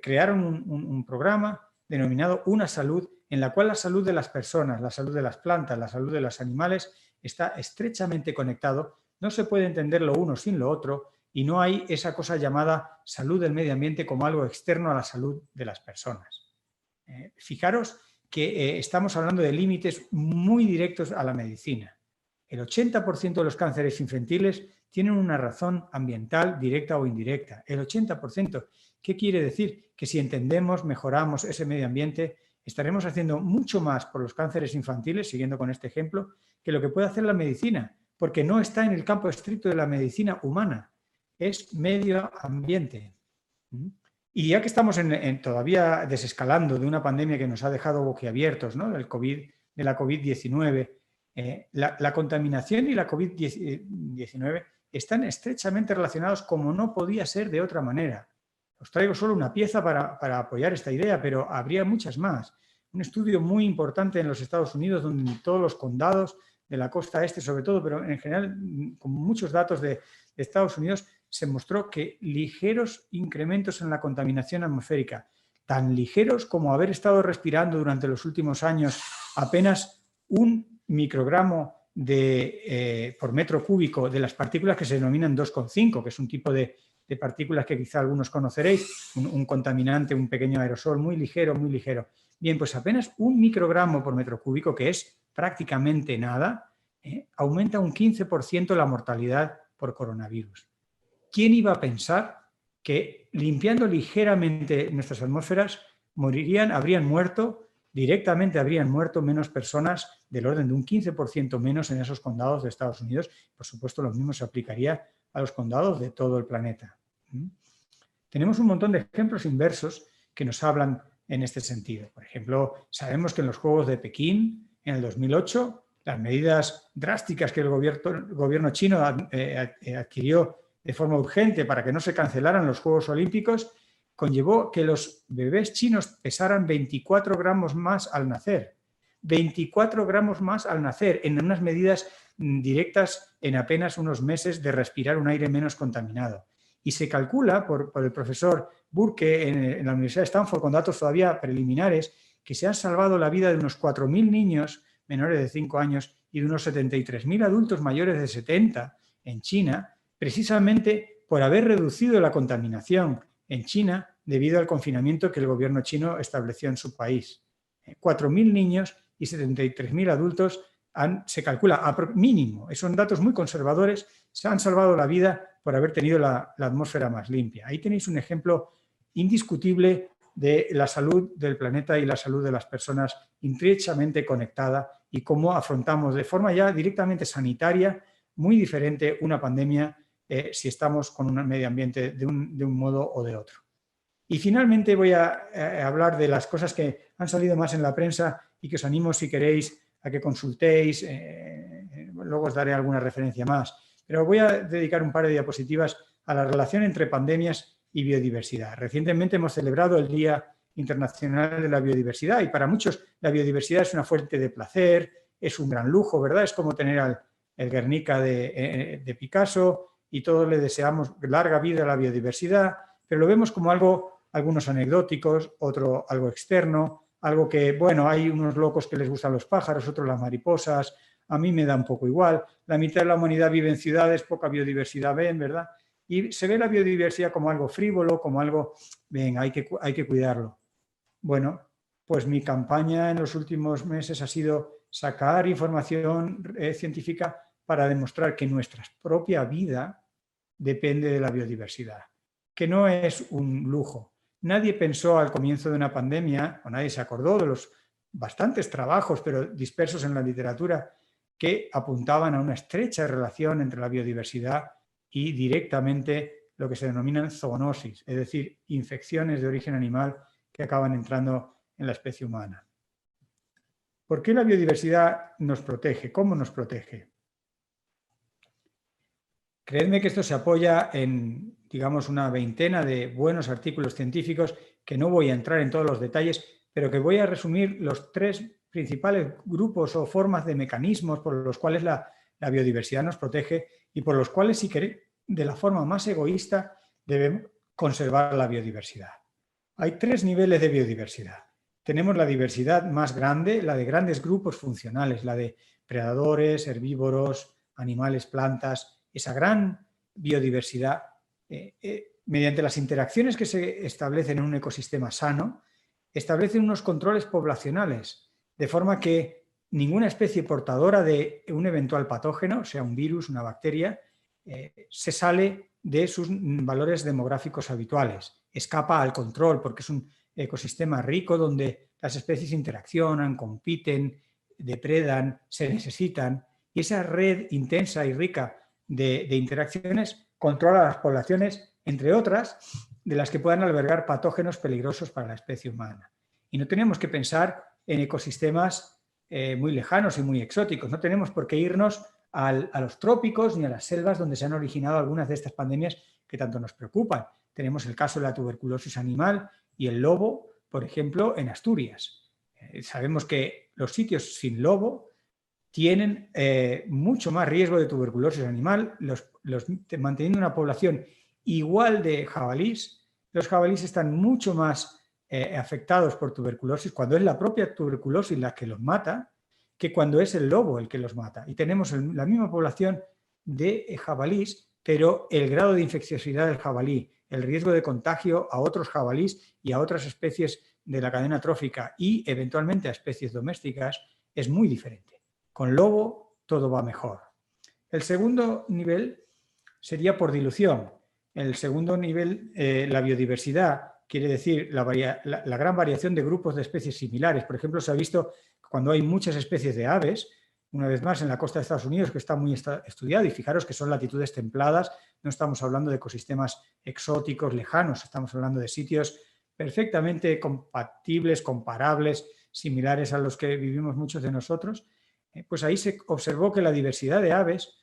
crearon un programa denominado Una Salud, en la cual la salud de las personas, la salud de las plantas, la salud de los animales está estrechamente conectado. No se puede entender lo uno sin lo otro y no hay esa cosa llamada salud del medio ambiente como algo externo a la salud de las personas. Fijaros que estamos hablando de límites muy directos a la medicina. El 80% de los cánceres infantiles tienen una razón ambiental directa o indirecta. El 80%. ¿Qué quiere decir? Que si entendemos, mejoramos ese medio ambiente, estaremos haciendo mucho más por los cánceres infantiles, siguiendo con este ejemplo, que lo que puede hacer la medicina, porque no está en el campo estricto de la medicina humana, es medio ambiente. Y ya que estamos todavía desescalando de una pandemia que nos ha dejado boquiabiertos, ¿no? de la COVID-19, la contaminación y la COVID-19 están estrechamente relacionados como no podía ser de otra manera. Os traigo solo una pieza para apoyar esta idea, pero habría muchas más. Un estudio muy importante en los Estados Unidos, donde todos los condados de la costa este, sobre todo, pero en general con muchos datos de Estados Unidos, se mostró que ligeros incrementos en la contaminación atmosférica, tan ligeros como haber estado respirando durante los últimos años apenas 1 microgramo por metro cúbico de las partículas que se denominan 2,5, que es un tipo de de partículas que quizá algunos conoceréis, un contaminante, un pequeño aerosol muy ligero, muy ligero. Bien, pues apenas 1 microgramo por metro cúbico, que es prácticamente nada, aumenta un 15% la mortalidad por coronavirus. ¿Quién iba a pensar que limpiando ligeramente nuestras atmósferas habrían muerto menos personas, del orden de un 15% menos en esos condados de Estados Unidos? Por supuesto, lo mismo se aplicaría a los condados de todo el planeta. Tenemos un montón de ejemplos inversos que nos hablan en este sentido. Por ejemplo, sabemos que en los Juegos de Pekín, en el 2008, las medidas drásticas que el gobierno chino adquirió de forma urgente para que no se cancelaran los Juegos Olímpicos, conllevó que los bebés chinos pesaran 24 gramos más al nacer. 24 gramos más al nacer, en unas medidas directas en apenas unos meses de respirar un aire menos contaminado. Y se calcula por el profesor Burke en la Universidad de Stanford, con datos todavía preliminares, que se han salvado la vida de unos 4.000 niños menores de 5 años y de unos 73.000 adultos mayores de 70 en China, precisamente por haber reducido la contaminación en China debido al confinamiento que el gobierno chino estableció en su país. 4.000 niños y 73.000 adultos se calcula mínimo, son datos muy conservadores, se han salvado la vida por haber tenido la atmósfera más limpia. Ahí tenéis un ejemplo indiscutible de la salud del planeta y la salud de las personas intrínseamente conectada y cómo afrontamos de forma ya directamente sanitaria muy diferente una pandemia si estamos con un medio ambiente de un modo o de otro. Y finalmente voy a hablar de las cosas que han salido más en la prensa y que os animo, si queréis, a que consultéis. Luego os daré alguna referencia más. Pero voy a dedicar un par de diapositivas a la relación entre pandemias y biodiversidad. Recientemente hemos celebrado el Día Internacional de la Biodiversidad y para muchos la biodiversidad es una fuente de placer, es un gran lujo, ¿verdad? Es como tener el Guernica de Picasso y todos le deseamos larga vida a la biodiversidad, pero lo vemos como algo, algunos anecdóticos, otro algo externo, algo que, bueno, hay unos locos que les gustan los pájaros, otros las mariposas, a mí me da un poco igual, la mitad de la humanidad vive en ciudades, poca biodiversidad ven, ¿verdad? Y se ve la biodiversidad como algo frívolo, como algo, ven, hay que cuidarlo. Bueno, pues mi campaña en los últimos meses ha sido sacar información científica para demostrar que nuestra propia vida depende de la biodiversidad, que no es un lujo. Nadie pensó al comienzo de una pandemia, o nadie se acordó de los bastantes trabajos, pero dispersos en la literatura, que apuntaban a una estrecha relación entre la biodiversidad y directamente lo que se denominan zoonosis, es decir, infecciones de origen animal que acaban entrando en la especie humana. ¿Por qué la biodiversidad nos protege? ¿Cómo nos protege? Creedme que esto se apoya en, digamos, una veintena de buenos artículos científicos que no voy a entrar en todos los detalles, pero que voy a resumir los 3 principales grupos o formas de mecanismos por los cuales la biodiversidad nos protege y por los cuales, si queréis, de la forma más egoísta, debemos conservar la biodiversidad. Hay 3 niveles de biodiversidad. Tenemos la diversidad más grande, la de grandes grupos funcionales, la de predadores, herbívoros, animales, plantas, esa gran biodiversidad, mediante las interacciones que se establecen en un ecosistema sano, establecen unos controles poblacionales, de forma que ninguna especie portadora de un eventual patógeno, sea un virus, una bacteria, se sale de sus valores demográficos habituales, escapa al control porque es un ecosistema rico donde las especies interaccionan, compiten, depredan, se necesitan, y esa red intensa y rica de interacciones controla las poblaciones, entre otras, de las que puedan albergar patógenos peligrosos para la especie humana. Y no tenemos que pensar en ecosistemas muy lejanos y muy exóticos, no tenemos por qué irnos a los trópicos ni a las selvas donde se han originado algunas de estas pandemias que tanto nos preocupan. Tenemos el caso de la tuberculosis animal y el lobo, por ejemplo, en Asturias. Sabemos que los sitios sin lobo tienen mucho más riesgo de tuberculosis animal, manteniendo una población igual de jabalís. Los jabalíes están mucho más afectados por tuberculosis cuando es la propia tuberculosis la que los mata que cuando es el lobo el que los mata. Y tenemos la misma población de jabalís pero el grado de infecciosidad del jabalí, el riesgo de contagio a otros jabalís y a otras especies de la cadena trófica y eventualmente a especies domésticas es muy diferente. Con lobo todo va mejor. El segundo nivel sería por dilución. El segundo nivel, la biodiversidad, quiere decir la gran variación de grupos de especies similares. Por ejemplo, se ha visto cuando hay muchas especies de aves, una vez más en la costa de Estados Unidos, que está muy estudiado, y fijaros que son latitudes templadas, no estamos hablando de ecosistemas exóticos, lejanos, estamos hablando de sitios perfectamente compatibles, comparables, similares a los que vivimos muchos de nosotros. Pues ahí se observó que la diversidad de aves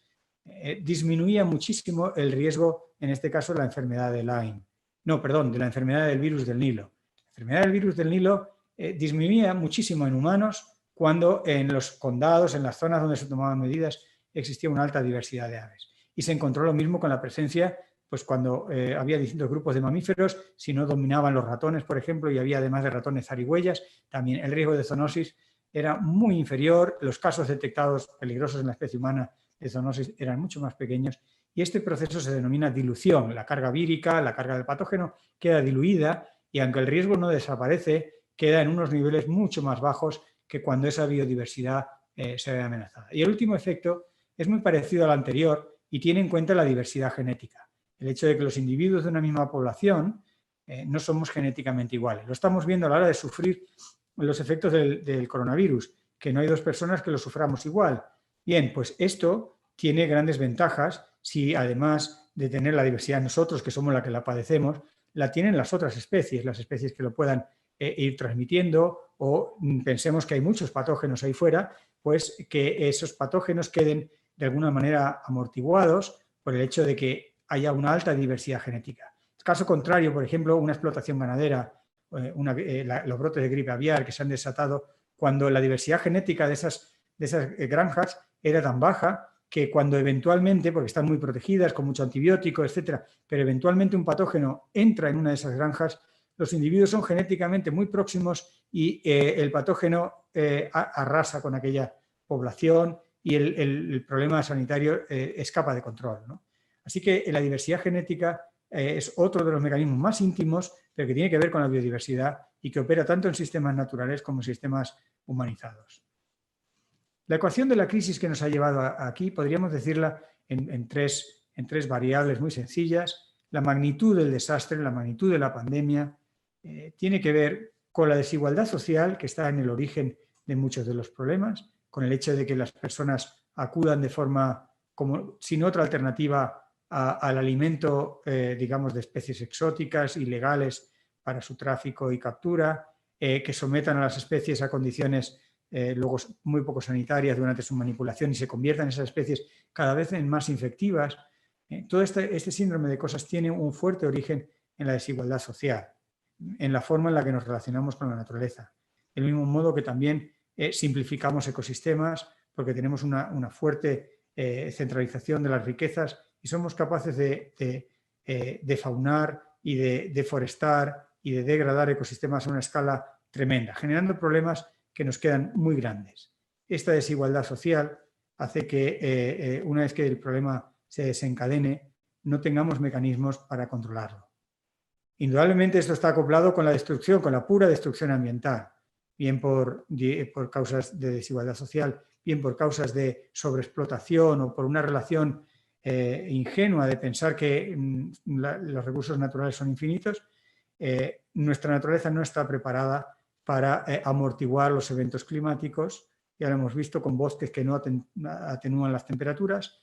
disminuía muchísimo el riesgo, en este caso, de la enfermedad de Lyme. No, perdón, de la enfermedad del virus del Nilo. La enfermedad del virus del Nilo disminuía muchísimo en humanos cuando en los condados, en las zonas donde se tomaban medidas, existía una alta diversidad de aves. Y se encontró lo mismo con la presencia, pues cuando había distintos grupos de mamíferos, si no dominaban los ratones, por ejemplo, y había además de ratones zarigüeyas, también el riesgo de zoonosis era muy inferior, los casos detectados peligrosos en la especie humana de zoonosis eran mucho más pequeños y este proceso se denomina dilución. La carga vírica, la carga del patógeno queda diluida y aunque el riesgo no desaparece, queda en unos niveles mucho más bajos que cuando esa biodiversidad se ve amenazada. Y el último efecto es muy parecido al anterior y tiene en cuenta la diversidad genética. El hecho de que los individuos de una misma población no somos genéticamente iguales. Lo estamos viendo a la hora de sufrir los efectos del coronavirus, que no hay dos personas que lo suframos igual. Bien, pues esto tiene grandes ventajas si además de tener la diversidad nosotros, que somos la que la padecemos, la tienen las otras especies, las especies que lo puedan ir transmitiendo o pensemos que hay muchos patógenos ahí fuera, pues que esos patógenos queden de alguna manera amortiguados por el hecho de que haya una alta diversidad genética. Caso contrario, por ejemplo, una explotación ganadera, los brotes de gripe aviar que se han desatado cuando la diversidad genética de esas granjas era tan baja que cuando eventualmente, porque están muy protegidas con mucho antibiótico, etcétera, pero eventualmente un patógeno entra en una de esas granjas, los individuos son genéticamente muy próximos y el patógeno arrasa con aquella población y el problema sanitario escapa de control, ¿no? Así que la diversidad genética es otro de los mecanismos más íntimos, pero que tiene que ver con la biodiversidad y que opera tanto en sistemas naturales como en sistemas humanizados. La ecuación de la crisis que nos ha llevado aquí podríamos decirla en tres variables muy sencillas. La magnitud del desastre, la magnitud de la pandemia, tiene que ver con la desigualdad social que está en el origen de muchos de los problemas, con el hecho de que las personas acudan de forma, como sin otra alternativa, al alimento, digamos, de especies exóticas, ilegales para su tráfico y captura, que sometan a las especies a condiciones luego muy poco sanitarias durante su manipulación y se conviertan esas especies cada vez en más infectivas. Todo este síndrome de cosas tiene un fuerte origen en la desigualdad social, en la forma en la que nos relacionamos con la naturaleza. Del mismo modo que también simplificamos ecosistemas porque tenemos una fuerte centralización de las riquezas y somos capaces de faunar y de deforestar y de degradar ecosistemas a una escala tremenda, generando problemas que nos quedan muy grandes. Esta desigualdad social hace que una vez que el problema se desencadene, no tengamos mecanismos para controlarlo. Indudablemente esto está acoplado con la destrucción, con la pura destrucción ambiental, bien por causas de desigualdad social, bien por causas de sobreexplotación o por una relación ingenua de pensar que los recursos naturales son infinitos. Nuestra naturaleza no está preparada para amortiguar los eventos climáticos, ya lo hemos visto con bosques que no atenúan las temperaturas,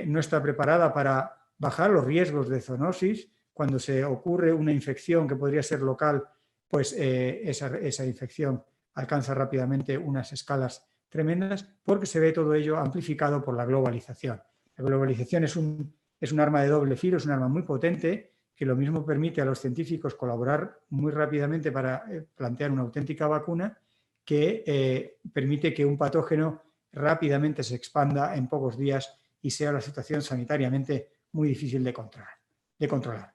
no está preparada para bajar los riesgos de zoonosis. Cuando se ocurre una infección que podría ser local, pues esa infección alcanza rápidamente unas escalas tremendas porque se ve todo ello amplificado por la globalización. La globalización es un arma de doble filo, es un arma muy potente que lo mismo permite a los científicos colaborar muy rápidamente para plantear una auténtica vacuna que permite que un patógeno rápidamente se expanda en pocos días y sea la situación sanitariamente muy difícil de controlar.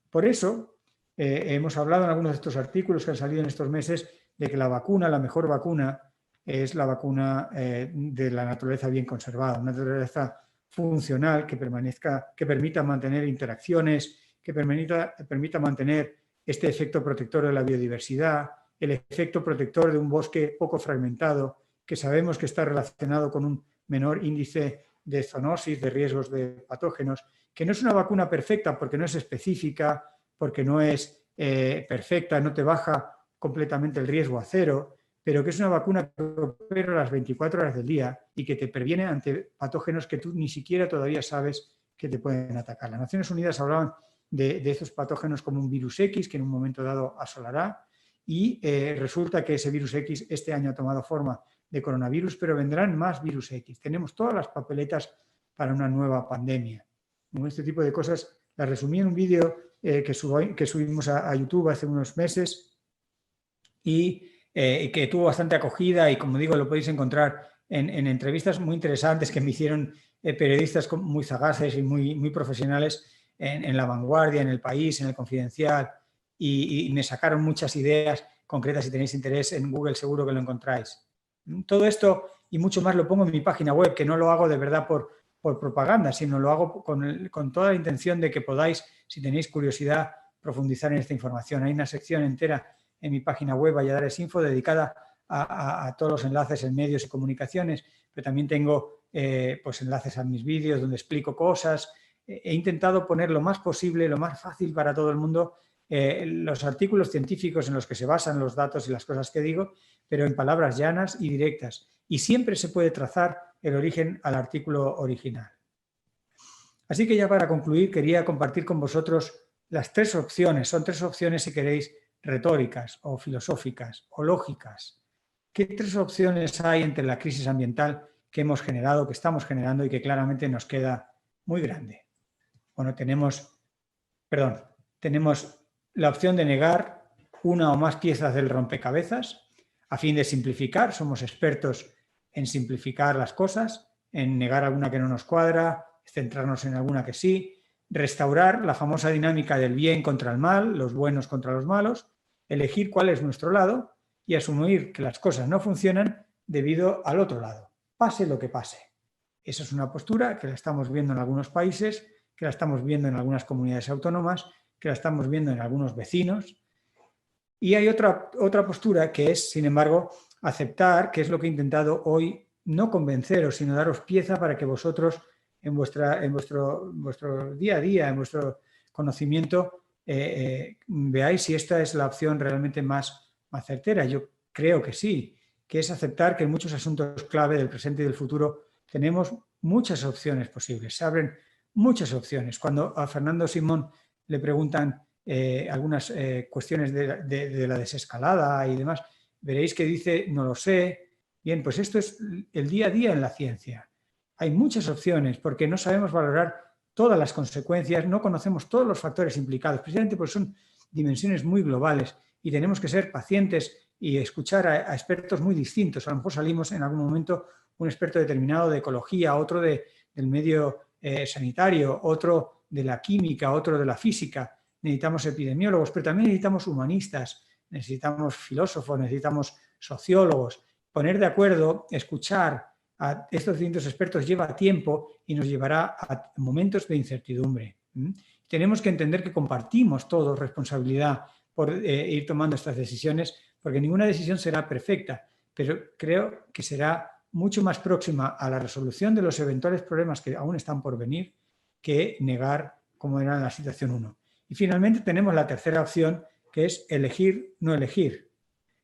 Por eso hemos hablado en algunos de estos artículos que han salido en estos meses de que la vacuna, la mejor vacuna, es la vacuna de la naturaleza bien conservada, una naturaleza funcional que permita mantener interacciones, que permita mantener este efecto protector de la biodiversidad, el efecto protector de un bosque poco fragmentado, que sabemos que está relacionado con un menor índice de zoonosis, de riesgos de patógenos, que no es una vacuna perfecta porque no es específica, porque no es perfecta, no te baja completamente el riesgo a cero, pero que es una vacuna que opera las 24 horas del día y que te previene ante patógenos que tú ni siquiera todavía sabes que te pueden atacar. Las Naciones Unidas hablaban de esos patógenos como un virus X que en un momento dado asolará y resulta que ese virus X este año ha tomado forma de coronavirus, pero vendrán más virus X. Tenemos todas las papeletas para una nueva pandemia. Este tipo de cosas las resumí en un vídeo que subimos a YouTube hace unos meses y que tuvo bastante acogida y, como digo, lo podéis encontrar en entrevistas muy interesantes que me hicieron periodistas muy sagaces y muy profesionales en La Vanguardia, en El País, en El Confidencial, y me sacaron muchas ideas concretas. Si tenéis interés en Google seguro que lo encontráis. Todo esto y mucho más lo pongo en mi página web, que no lo hago de verdad por propaganda, sino lo hago con toda la intención de que podáis, si tenéis curiosidad, profundizar en esta información. Hay una sección entera en mi página web, Valladares Info, dedicada a todos los enlaces en medios y comunicaciones, pero también tengo pues enlaces a mis vídeos donde explico cosas. He intentado poner lo más posible, lo más fácil para todo el mundo, los artículos científicos en los que se basan los datos y las cosas que digo, pero en palabras llanas y directas. Y siempre se puede trazar el origen al artículo original. Así que ya para concluir quería compartir con vosotros las tres opciones. Son tres opciones, si queréis, retóricas o filosóficas o lógicas. ¿Qué tres opciones hay entre la crisis ambiental que hemos generado, que estamos generando y que claramente nos queda muy grande? Bueno, tenemos la opción de negar una o más piezas del rompecabezas a fin de simplificar. Somos expertos en simplificar las cosas, en negar alguna que no nos cuadra, centrarnos en alguna que sí, restaurar la famosa dinámica del bien contra el mal, los buenos contra los malos, elegir cuál es nuestro lado y asumir que las cosas no funcionan debido al otro lado, pase lo que pase. Esa es una postura que la estamos viendo en algunos países, que la estamos viendo en algunas comunidades autónomas, que la estamos viendo en algunos vecinos. Y hay otra postura que es, sin embargo, aceptar, que es lo que he intentado hoy, no convenceros, sino daros pieza para que vosotros en vuestro día a día, en vuestro conocimiento, veáis si esta es la opción realmente más certera. Yo creo que sí, que es aceptar que en muchos asuntos clave del presente y del futuro tenemos muchas opciones posibles, se abren muchas opciones. Cuando a Fernando Simón le preguntan algunas cuestiones de la desescalada y demás, veréis que dice, no lo sé. Bien, pues esto es el día a día en la ciencia. Hay muchas opciones porque no sabemos valorar todas las consecuencias, no conocemos todos los factores implicados, precisamente porque son dimensiones muy globales y tenemos que ser pacientes y escuchar a expertos muy distintos. A lo mejor salimos en algún momento un experto determinado de ecología, otro del medio sanitario, otro de la química, otro de la física. Necesitamos epidemiólogos, pero también necesitamos humanistas, necesitamos filósofos, necesitamos sociólogos. Poner de acuerdo, escuchar a estos distintos expertos lleva tiempo y nos llevará a momentos de incertidumbre. Tenemos que entender que compartimos todos responsabilidad por ir tomando estas decisiones, porque ninguna decisión será perfecta, pero creo que será mucho más próxima a la resolución de los eventuales problemas que aún están por venir que negar como era en la situación 1. Y finalmente tenemos la tercera opción, que es elegir, no elegir.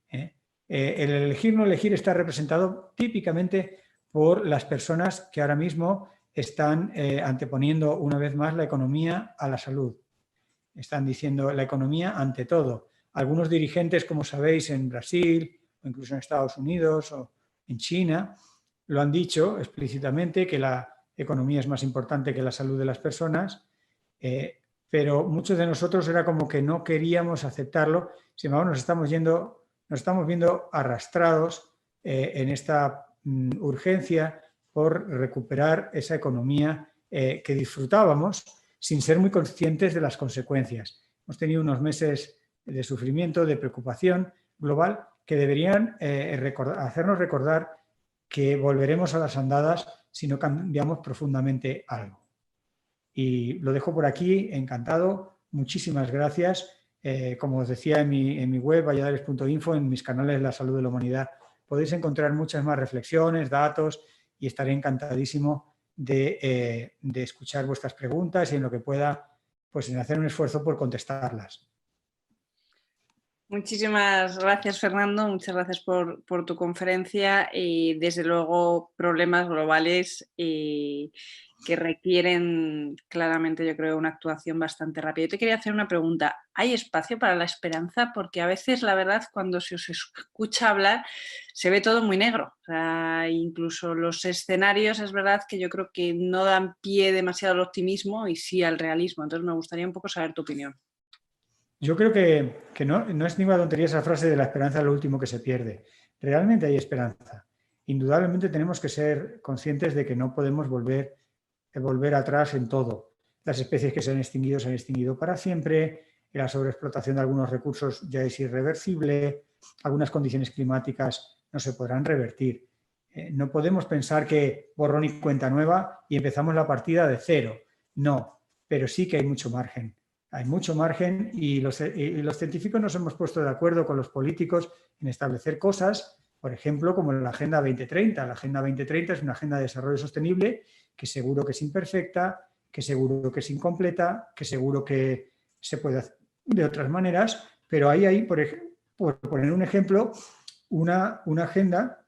El elegir, no elegir está representado típicamente por las personas que ahora mismo están anteponiendo una vez más la economía a la salud. Están diciendo la economía ante todo. Algunos dirigentes, como sabéis, en Brasil o incluso en Estados Unidos o en China, lo han dicho explícitamente que la economía es más importante que la salud de las personas, pero muchos de nosotros era como que no queríamos aceptarlo. Sin embargo, nos estamos viendo arrastrados en esta urgencia por recuperar esa economía que disfrutábamos sin ser muy conscientes de las consecuencias. Hemos tenido unos meses de sufrimiento, de preocupación global que deberían hacernos recordar que volveremos a las andadas si no cambiamos profundamente algo. Y lo dejo por aquí, encantado. Muchísimas gracias. Como os decía en mi web, valladares.info, en mis canales La Salud de la Humanidad, podéis encontrar muchas más reflexiones, datos, y estaré encantadísimo de escuchar vuestras preguntas y en lo que pueda, pues en hacer un esfuerzo por contestarlas. Muchísimas gracias, Fernando. Muchas gracias por tu conferencia y, desde luego, problemas globales que requieren claramente, yo creo, una actuación bastante rápida. Yo te quería hacer una pregunta. ¿Hay espacio para la esperanza? Porque a veces, la verdad, cuando se os escucha hablar, se ve todo muy negro. O sea, incluso los escenarios, es verdad que yo creo que no dan pie demasiado al optimismo y sí al realismo. Entonces, me gustaría un poco saber tu opinión. Yo creo que no es ninguna tontería esa frase de la esperanza es lo último que se pierde. Realmente hay esperanza. Indudablemente tenemos que ser conscientes de que no podemos volver atrás en todo. Las especies que se han extinguido para siempre, la sobreexplotación de algunos recursos ya es irreversible, algunas condiciones climáticas no se podrán revertir. No podemos pensar que borrón y cuenta nueva y empezamos la partida de cero. No, pero sí que hay mucho margen. Hay mucho margen y los científicos nos hemos puesto de acuerdo con los políticos en establecer cosas, por ejemplo, como la Agenda 2030. La Agenda 2030 es una agenda de desarrollo sostenible que seguro que es imperfecta, que seguro que es incompleta, que seguro que se puede hacer de otras maneras, pero ahí hay, por poner un ejemplo, una agenda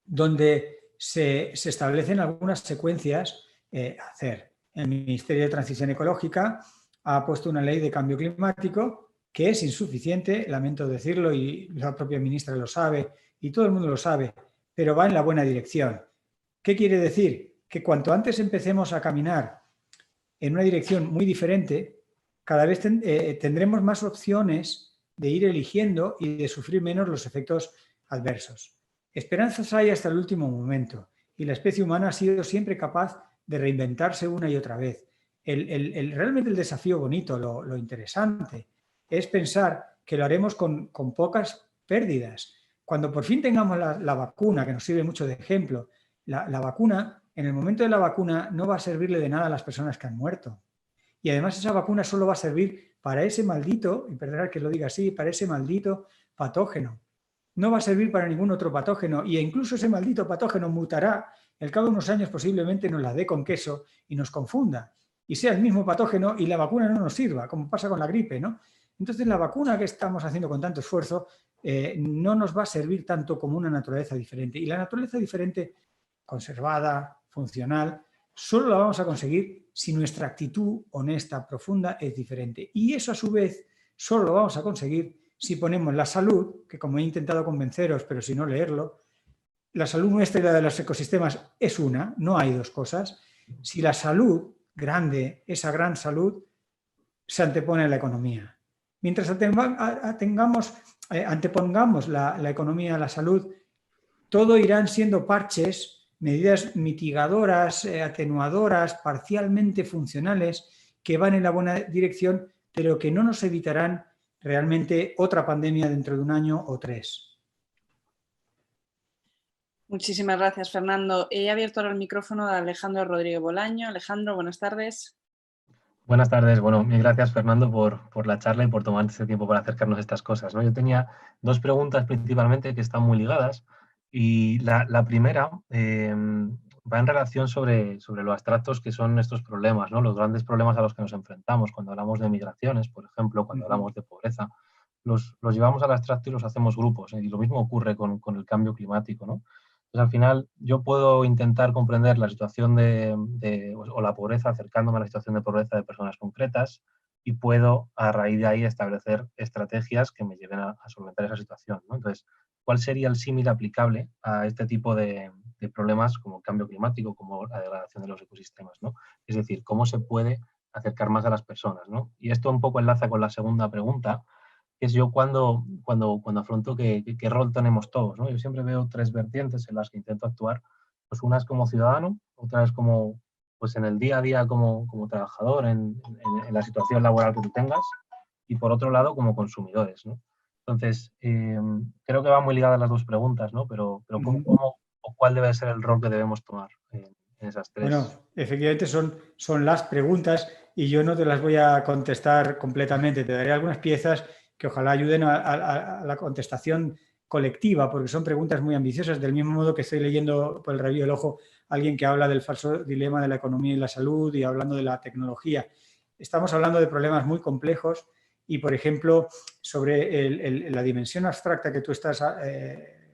donde se establecen algunas secuencias a hacer. El Ministerio de Transición Ecológica ha puesto una ley de cambio climático que es insuficiente, lamento decirlo, y la propia ministra lo sabe, y todo el mundo lo sabe, pero va en la buena dirección. ¿Qué quiere decir? Que cuanto antes empecemos a caminar en una dirección muy diferente, cada vez tendremos más opciones de ir eligiendo y de sufrir menos los efectos adversos. Esperanzas hay hasta el último momento y la especie humana ha sido siempre capaz de reinventarse una y otra vez. Realmente el desafío bonito, lo interesante, es pensar que lo haremos con pocas pérdidas. Cuando por fin tengamos la vacuna, que nos sirve mucho de ejemplo, la vacuna, en el momento de la vacuna no va a servirle de nada a las personas que han muerto. Y además esa vacuna solo va a servir para ese maldito, y perdonad que lo diga así, para ese maldito patógeno. No va a servir para ningún otro patógeno, e incluso ese maldito patógeno mutará, al cabo de unos años posiblemente nos la dé con queso y nos confunda, y sea el mismo patógeno y la vacuna no nos sirva, como pasa con la gripe, ¿no? Entonces la vacuna que estamos haciendo con tanto esfuerzo no nos va a servir tanto como una naturaleza diferente. Y la naturaleza diferente, conservada, funcional, solo la vamos a conseguir si nuestra actitud honesta, profunda, es diferente. Y eso a su vez solo lo vamos a conseguir si ponemos la salud, que como he intentado convenceros, pero si no leerlo, la salud nuestra y la de los ecosistemas es una, no hay dos cosas. Si la salud grande, esa gran salud, se antepone a la economía. Mientras antepongamos la economía a la salud, todo irán siendo parches, medidas mitigadoras, atenuadoras, parcialmente funcionales, que van en la buena dirección, pero que no nos evitarán realmente otra pandemia dentro de un año o 3. Muchísimas gracias, Fernando. He abierto ahora el micrófono a Alejandro Rodríguez Bolaño. Alejandro, buenas tardes. Buenas tardes. Bueno, mil gracias, Fernando, por la charla y por tomar este tiempo para acercarnos a estas cosas, ¿no? Yo tenía dos preguntas principalmente que están muy ligadas. Y la primera va en relación sobre lo abstractos que son estos problemas, ¿no? Los grandes problemas a los que nos enfrentamos cuando hablamos de migraciones, por ejemplo, cuando hablamos de pobreza. Los llevamos al abstracto y los hacemos grupos, ¿eh? Y lo mismo ocurre con el cambio climático, ¿no? Entonces, al final, yo puedo intentar comprender la situación o la pobreza acercándome a la situación de pobreza de personas concretas y puedo, a raíz de ahí, establecer estrategias que me lleven a solventar esa situación, ¿no? Entonces, ¿cuál sería el símil aplicable a este tipo de problemas como el cambio climático, como la degradación de los ecosistemas, ¿no? Es decir, ¿cómo se puede acercar más a las personas, ¿no? Y esto un poco enlaza con la segunda pregunta, que es yo cuando afronto qué rol tenemos todos, ¿no? Yo siempre veo tres vertientes en las que intento actuar. Pues una es como ciudadano, otra es como, pues en el día a día como trabajador, en la situación laboral que tú tengas, y por otro lado como consumidores, ¿no? Entonces, creo que van muy ligadas las dos preguntas, ¿no? Pero o cuál debe ser el rol que debemos tomar en esas tres? Bueno, efectivamente son las preguntas y yo no te las voy a contestar completamente. Te daré algunas piezas que ojalá ayuden a la contestación colectiva, porque son preguntas muy ambiciosas, del mismo modo que estoy leyendo por el rabillo del ojo a alguien que habla del falso dilema de la economía y la salud y hablando de la tecnología. Estamos hablando de problemas muy complejos y, por ejemplo, sobre la dimensión abstracta que tú estás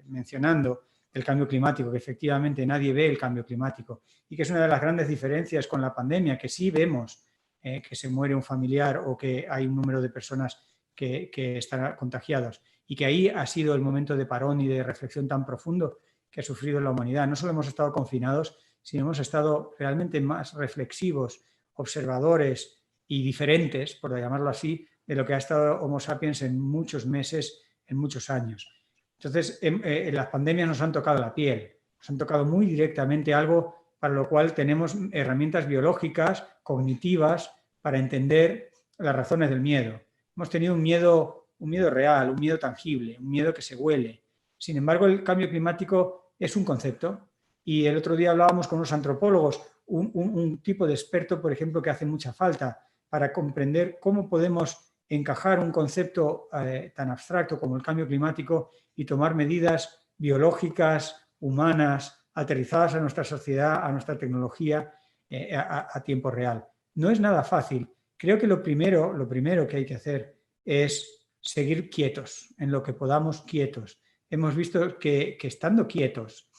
mencionando, el cambio climático, que efectivamente nadie ve el cambio climático y que es una de las grandes diferencias con la pandemia, que sí vemos que se muere un familiar o que hay un número de personas que están contagiados y que ahí ha sido el momento de parón y de reflexión tan profundo que ha sufrido la humanidad. No solo hemos estado confinados, sino hemos estado realmente más reflexivos, observadores y diferentes, por llamarlo así, de lo que ha estado Homo sapiens en muchos meses, en muchos años. Entonces, las pandemias nos han tocado la piel, nos han tocado muy directamente algo para lo cual tenemos herramientas biológicas, cognitivas, para entender las razones del miedo. Hemos tenido un miedo real, un miedo tangible, un miedo que se huele. Sin embargo, el cambio climático es un concepto y el otro día hablábamos con unos antropólogos, un tipo de experto, por ejemplo, que hace mucha falta para comprender cómo podemos encajar un concepto tan abstracto como el cambio climático y tomar medidas biológicas, humanas, aterrizadas a nuestra sociedad, a nuestra tecnología a tiempo real. No es nada fácil. Creo que lo primero que hay que hacer es seguir quietos, en lo que podamos quietos. Hemos visto que estando quietos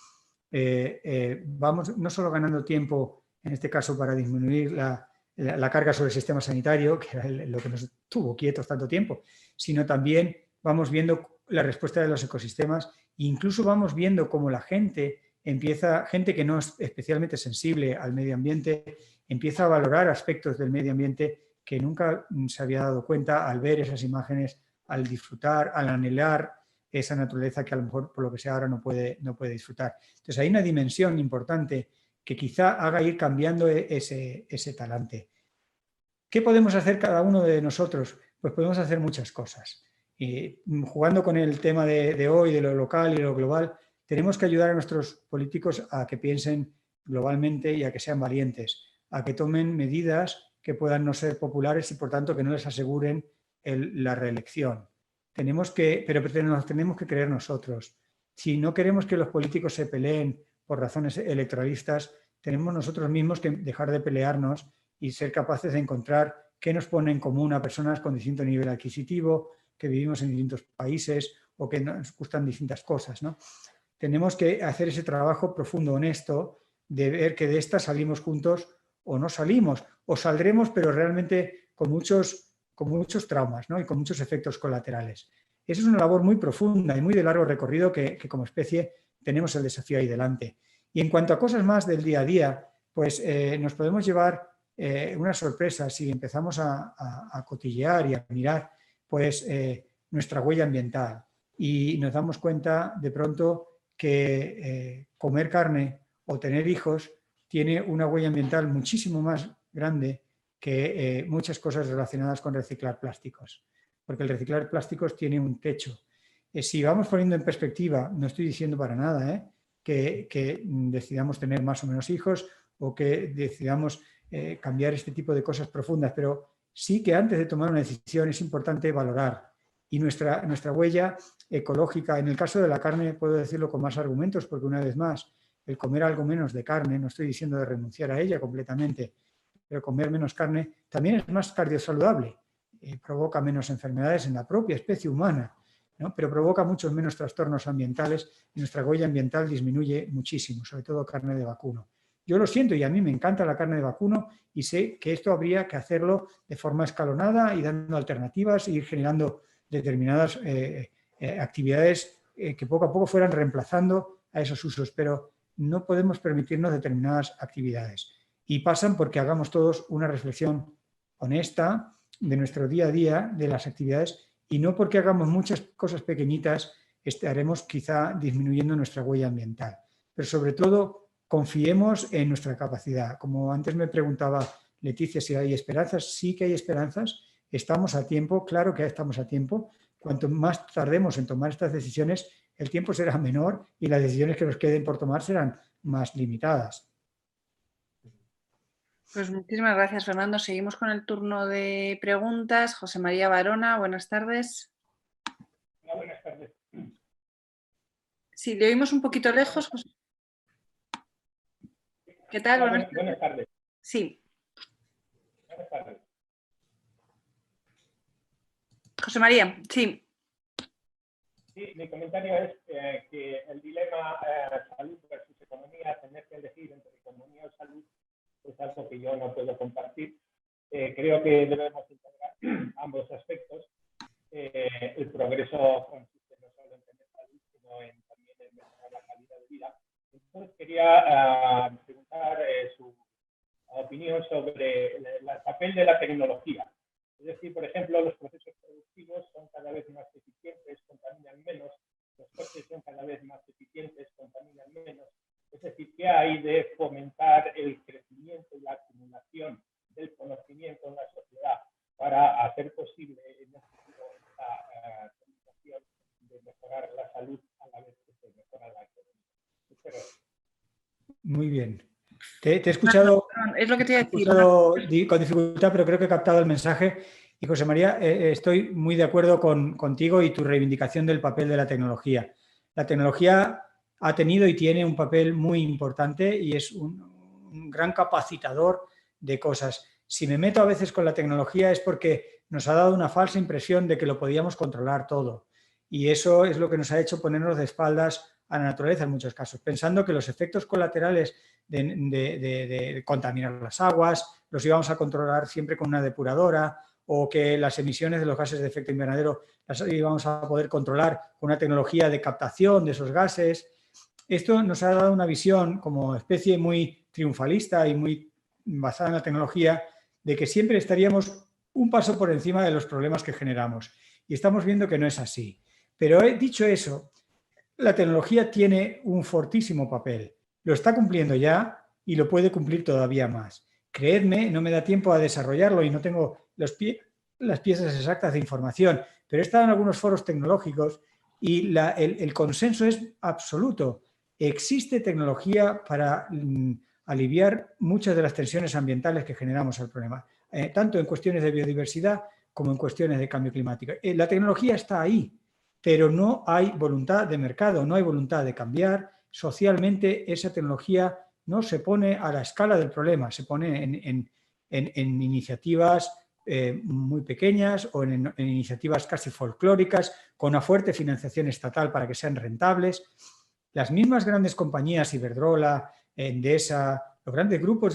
vamos no solo ganando tiempo, en este caso para disminuir la carga sobre el sistema sanitario, que era lo que nos tuvo quietos tanto tiempo, sino también vamos viendo la respuesta de los ecosistemas e incluso vamos viendo cómo la gente que no es especialmente sensible al medio ambiente, empieza a valorar aspectos del medio ambiente que nunca se había dado cuenta al ver esas imágenes, al disfrutar, al anhelar esa naturaleza que a lo mejor por lo que sea ahora no puede disfrutar. Entonces hay una dimensión importante que quizá haga ir cambiando ese talante. ¿Qué podemos hacer cada uno de nosotros? Pues podemos hacer muchas cosas. Jugando con el tema de hoy, de lo local y de lo global, tenemos que ayudar a nuestros políticos a que piensen globalmente y a que sean valientes, a que tomen medidas que puedan no ser populares y por tanto que no les aseguren la reelección. Pero nos tenemos que creer nosotros. Si no queremos que los políticos se peleen por razones electoralistas, tenemos nosotros mismos que dejar de pelearnos y ser capaces de encontrar qué nos pone en común a personas con distinto nivel adquisitivo, que vivimos en distintos países o que nos gustan distintas cosas, ¿no? Tenemos que hacer ese trabajo profundo, honesto, de ver que de esta salimos juntos o no salimos, o saldremos pero realmente con muchos traumas, ¿no? Y con muchos efectos colaterales. Esa es una labor muy profunda y muy de largo recorrido que como especie tenemos el desafío ahí delante. Y en cuanto a cosas más del día a día, pues nos podemos llevar una sorpresa si empezamos a cotillear y a mirar pues nuestra huella ambiental y nos damos cuenta de pronto que comer carne o tener hijos tiene una huella ambiental muchísimo más grande que muchas cosas relacionadas con reciclar plásticos, porque el reciclar plásticos tiene un techo. Si vamos poniendo en perspectiva, no estoy diciendo para nada que decidamos tener más o menos hijos o que decidamos cambiar este tipo de cosas profundas, pero sí que antes de tomar una decisión es importante valorar. Y nuestra huella ecológica, en el caso de la carne puedo decirlo con más argumentos, porque una vez más, el comer algo menos de carne, no estoy diciendo de renunciar a ella completamente, pero comer menos carne también es más cardiosaludable, provoca menos enfermedades en la propia especie humana, ¿no? Pero provoca muchos menos trastornos ambientales y nuestra huella ambiental disminuye muchísimo, sobre todo carne de vacuno. Yo lo siento y a mí me encanta la carne de vacuno y sé que esto habría que hacerlo de forma escalonada y dando alternativas e ir generando determinadas actividades que poco a poco fueran reemplazando a esos usos, pero no podemos permitirnos determinadas actividades. Y pasan porque hagamos todos una reflexión honesta de nuestro día a día, de las actividades, y no porque hagamos muchas cosas pequeñitas estaremos quizá disminuyendo nuestra huella ambiental. Pero sobre todo, confiemos en nuestra capacidad. Como antes me preguntaba Leticia si hay esperanzas, sí que hay esperanzas, estamos a tiempo, claro que estamos a tiempo, cuanto más tardemos en tomar estas decisiones, el tiempo será menor y las decisiones que nos queden por tomar serán más limitadas. Pues muchísimas gracias, Fernando. Seguimos con el turno de preguntas. José María Barona, buenas tardes. Hola, buenas tardes. Sí, le oímos un poquito lejos, José. ¿Qué tal? Hola, buenas tardes. Sí. Buenas tardes. José María, sí. Sí, mi comentario es que el dilema salud versus economía, tener que elegir entre economía o salud, es algo que yo no puedo compartir. Creo que debemos integrar ambos aspectos. El progreso consiste no solo en tener salud, sino también en mejorar la calidad de vida. Entonces quería preguntar su opinión sobre el papel de la tecnología. Es decir, por ejemplo, los procesos productivos son cada vez más eficientes, contaminan menos, los coches son cada vez más eficientes, contaminan menos. Es decir, ¿qué hay de fomentar el crecimiento y la acumulación del conocimiento en la sociedad para hacer posible en el futuro esta comunicación de mejorar la salud a la vez que se mejora la economía? Muchas gracias. Muy bien. Te he escuchado, es lo que te iba a decir, con dificultad, pero creo que he captado el mensaje. Y José María, estoy muy de acuerdo contigo y tu reivindicación del papel de la tecnología. La tecnología ha tenido y tiene un papel muy importante y es un gran capacitador de cosas. Si me meto a veces con la tecnología es porque nos ha dado una falsa impresión de que lo podíamos controlar todo. Y eso es lo que nos ha hecho ponernos de espaldas a la naturaleza en muchos casos, pensando que los efectos colaterales de contaminar las aguas los íbamos a controlar siempre con una depuradora, o que las emisiones de los gases de efecto invernadero las íbamos a poder controlar con una tecnología de captación de esos gases. Esto nos ha dado una visión como especie muy triunfalista y muy basada en la tecnología de que siempre estaríamos un paso por encima de los problemas que generamos. Y estamos viendo que no es así. Pero dicho eso, la tecnología tiene un fortísimo papel. Lo está cumpliendo ya y lo puede cumplir todavía más. Creedme, no me da tiempo a desarrollarlo y no tengo las piezas exactas de información, pero he estado en algunos foros tecnológicos y el consenso es absoluto. Existe tecnología para aliviar muchas de las tensiones ambientales que generamos al problema, tanto en cuestiones de biodiversidad como en cuestiones de cambio climático. La tecnología está ahí, pero no hay voluntad de mercado, no hay voluntad de cambiar. Socialmente esa tecnología no se pone a la escala del problema, se pone en iniciativas muy pequeñas o en iniciativas casi folclóricas, con una fuerte financiación estatal para que sean rentables. Las mismas grandes compañías, Iberdrola, Endesa, los grandes grupos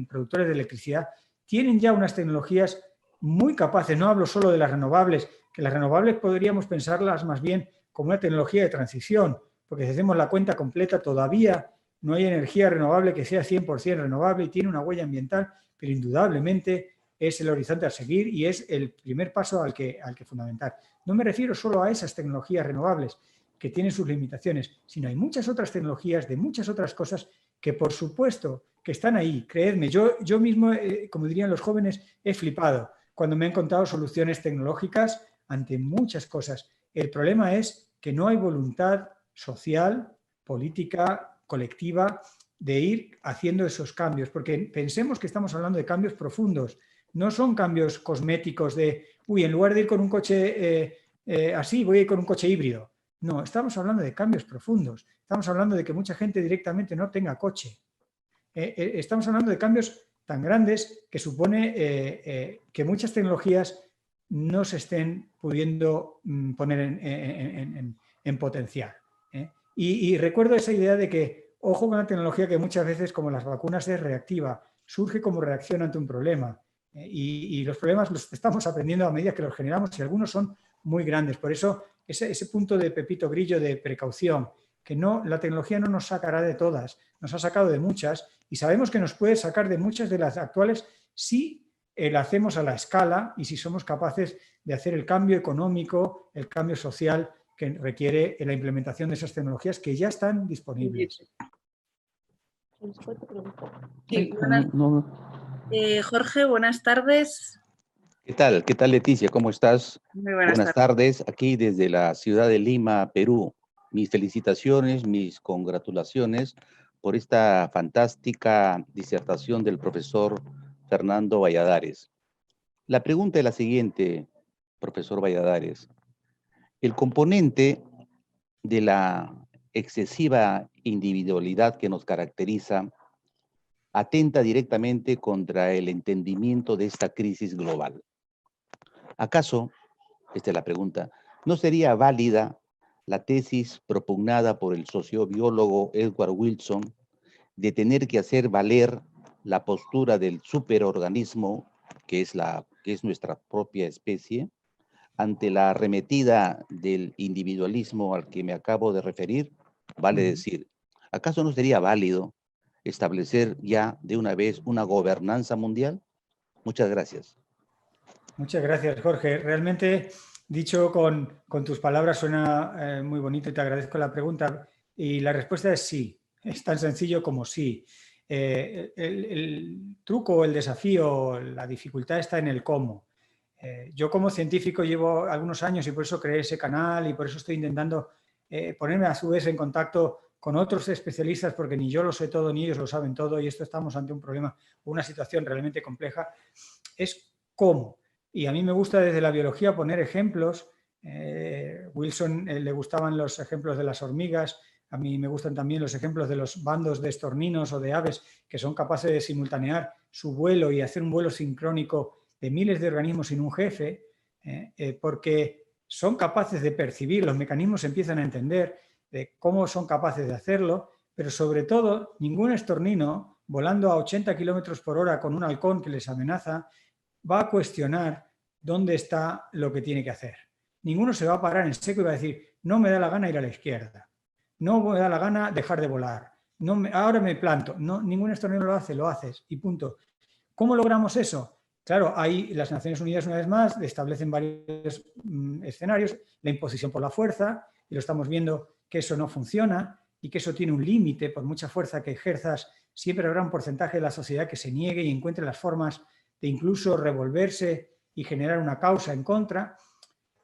productores de electricidad, tienen ya unas tecnologías muy capaces. No hablo solo de las renovables, que las renovables podríamos pensarlas más bien como una tecnología de transición, porque si hacemos la cuenta completa todavía no hay energía renovable que sea 100% renovable y tiene una huella ambiental, pero indudablemente es el horizonte a seguir y es el primer paso al que fundamentar. No me refiero solo a esas tecnologías renovables que tienen sus limitaciones, sino hay muchas otras tecnologías de muchas otras cosas que por supuesto que están ahí. Creedme, yo mismo, como dirían los jóvenes, he flipado cuando me he encontrado soluciones tecnológicas ante muchas cosas. El problema es que no hay voluntad social, política, colectiva, de ir haciendo esos cambios, porque pensemos que estamos hablando de cambios profundos, no son cambios cosméticos de, en lugar de ir con un coche así, voy a ir con un coche híbrido. No, estamos hablando de cambios profundos, estamos hablando de que mucha gente directamente no tenga coche. Estamos hablando de cambios tan grandes que supone que muchas tecnologías no se estén pudiendo poner en potencial. Y recuerdo esa idea de que, ojo con la tecnología que muchas veces, como las vacunas, es reactiva, surge como reacción ante un problema. Y los problemas los estamos aprendiendo a medida que los generamos y algunos son muy grandes. Por eso, ese punto de Pepito Grillo de precaución, que no, la tecnología no nos sacará de todas, nos ha sacado de muchas y sabemos que nos puede sacar de muchas de las actuales si la hacemos a la escala y si somos capaces de hacer el cambio económico, el cambio social que requiere la implementación de esas tecnologías que ya están disponibles. Sí, Jorge, buenas tardes. ¿Qué tal? ¿Qué tal, Leticia? ¿Cómo estás? Muy buenas Buenas tardes. tardes, aquí desde la ciudad de Lima, Perú. Mis felicitaciones, mis congratulaciones por esta fantástica disertación del profesor Fernando Valladares. La pregunta es la siguiente, profesor Valladares. El componente de la excesiva individualidad que nos caracteriza atenta directamente contra el entendimiento de esta crisis global. ¿Acaso, esta es la pregunta, no sería válida la tesis propugnada por el sociobiólogo Edward Wilson de tener que hacer valer la postura del superorganismo, que es nuestra propia especie, ante la arremetida del individualismo al que me acabo de referir? Vale decir, ¿acaso no sería válido establecer ya de una vez una gobernanza mundial? Muchas gracias. Muchas gracias, Jorge. Realmente, dicho con tus palabras, suena muy bonito y te agradezco la pregunta. Y la respuesta es sí. Es tan sencillo como sí. El truco, el desafío, la dificultad está en el cómo. Yo como científico llevo algunos años y por eso creé ese canal y por eso estoy intentando ponerme a su vez en contacto con otros especialistas, porque ni yo lo sé todo ni ellos lo saben todo, y esto estamos ante un problema, una situación realmente compleja. Es cómo. Y a mí me gusta desde la biología poner ejemplos. Wilson le gustaban los ejemplos de las hormigas. A mí me gustan también los ejemplos de los bandos de estorninos o de aves que son capaces de simultanear su vuelo y hacer un vuelo sincrónico de miles de organismos sin un jefe, porque son capaces de percibir, los mecanismos se empiezan a entender de cómo son capaces de hacerlo, pero sobre todo ningún estornino volando a 80 kilómetros por hora con un halcón que les amenaza va a cuestionar dónde está lo que tiene que hacer. Ninguno se va a parar en seco y va a decir, no me da la gana ir a la izquierda, no me da la gana dejar de volar, ahora me planto. No, ningún estornino lo hace, lo haces y punto. ¿Cómo logramos eso? Claro, ahí las Naciones Unidas una vez más establecen varios escenarios, la imposición por la fuerza, y lo estamos viendo que eso no funciona y que eso tiene un límite. Por mucha fuerza que ejerzas, siempre habrá un porcentaje de la sociedad que se niegue y encuentre las formas de incluso revolverse y generar una causa en contra.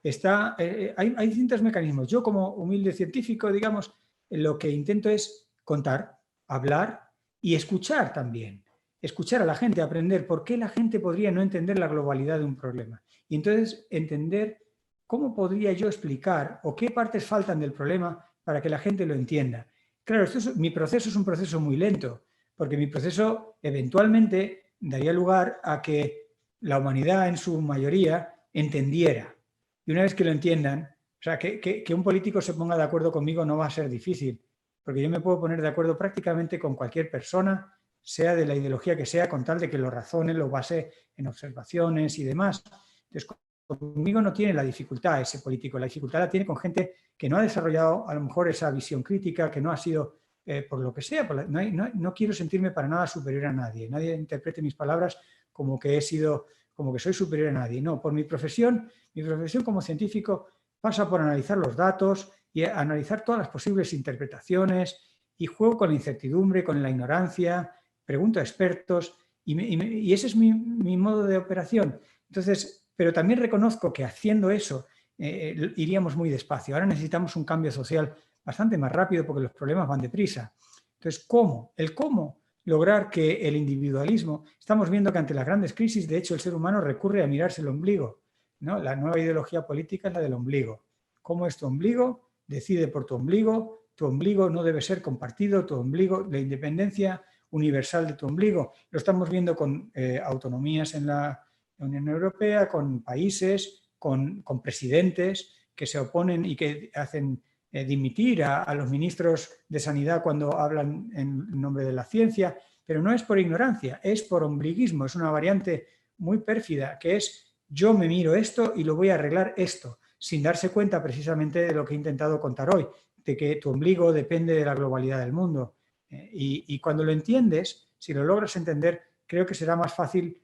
Hay distintos mecanismos. Yo, como humilde científico, digamos, lo que intento es contar, hablar y escuchar también. Escuchar a la gente, aprender por qué la gente podría no entender la globalidad de un problema. Y entonces entender cómo podría yo explicar o qué partes faltan del problema para que la gente lo entienda. Claro, mi proceso es un proceso muy lento, porque mi proceso eventualmente daría lugar a que la humanidad en su mayoría entendiera. Y una vez que lo entiendan, o sea, que un político se ponga de acuerdo conmigo no va a ser difícil, porque yo me puedo poner de acuerdo prácticamente con cualquier persona, sea de la ideología que sea, con tal de que lo razone, lo base en observaciones y demás. Entonces, conmigo no tiene la dificultad ese político, la dificultad la tiene con gente que no ha desarrollado a lo mejor esa visión crítica, que no ha sido, por lo que sea, no quiero sentirme para nada superior a nadie. Nadie interprete mis palabras como que he sido, como que soy superior a nadie. No, por mi profesión como científico pasa por analizar los datos y analizar todas las posibles interpretaciones y juego con la incertidumbre, con la ignorancia, pregunto a expertos y ese es mi modo de operación. Entonces, pero también reconozco que haciendo eso iríamos muy despacio. Ahora necesitamos un cambio social bastante más rápido porque los problemas van deprisa. Entonces, ¿cómo? El cómo lograr que el individualismo, estamos viendo que ante las grandes crisis, de hecho, el ser humano recurre a mirarse el ombligo, ¿no? La nueva ideología política es la del ombligo. ¿Cómo es tu ombligo? Decide por tu ombligo no debe ser compartido, tu ombligo, la independencia universal de tu ombligo. Lo estamos viendo con autonomías en la Unión Europea, con países, con presidentes que se oponen y que hacen dimitir a los ministros de Sanidad cuando hablan en nombre de la ciencia, pero no es por ignorancia, es por ombliguismo, es una variante muy pérfida, que es yo me miro esto y lo voy a arreglar esto, sin darse cuenta precisamente de lo que he intentado contar hoy, de que tu ombligo depende de la globalidad del mundo. Y cuando lo entiendes, si lo logras entender, creo que será más fácil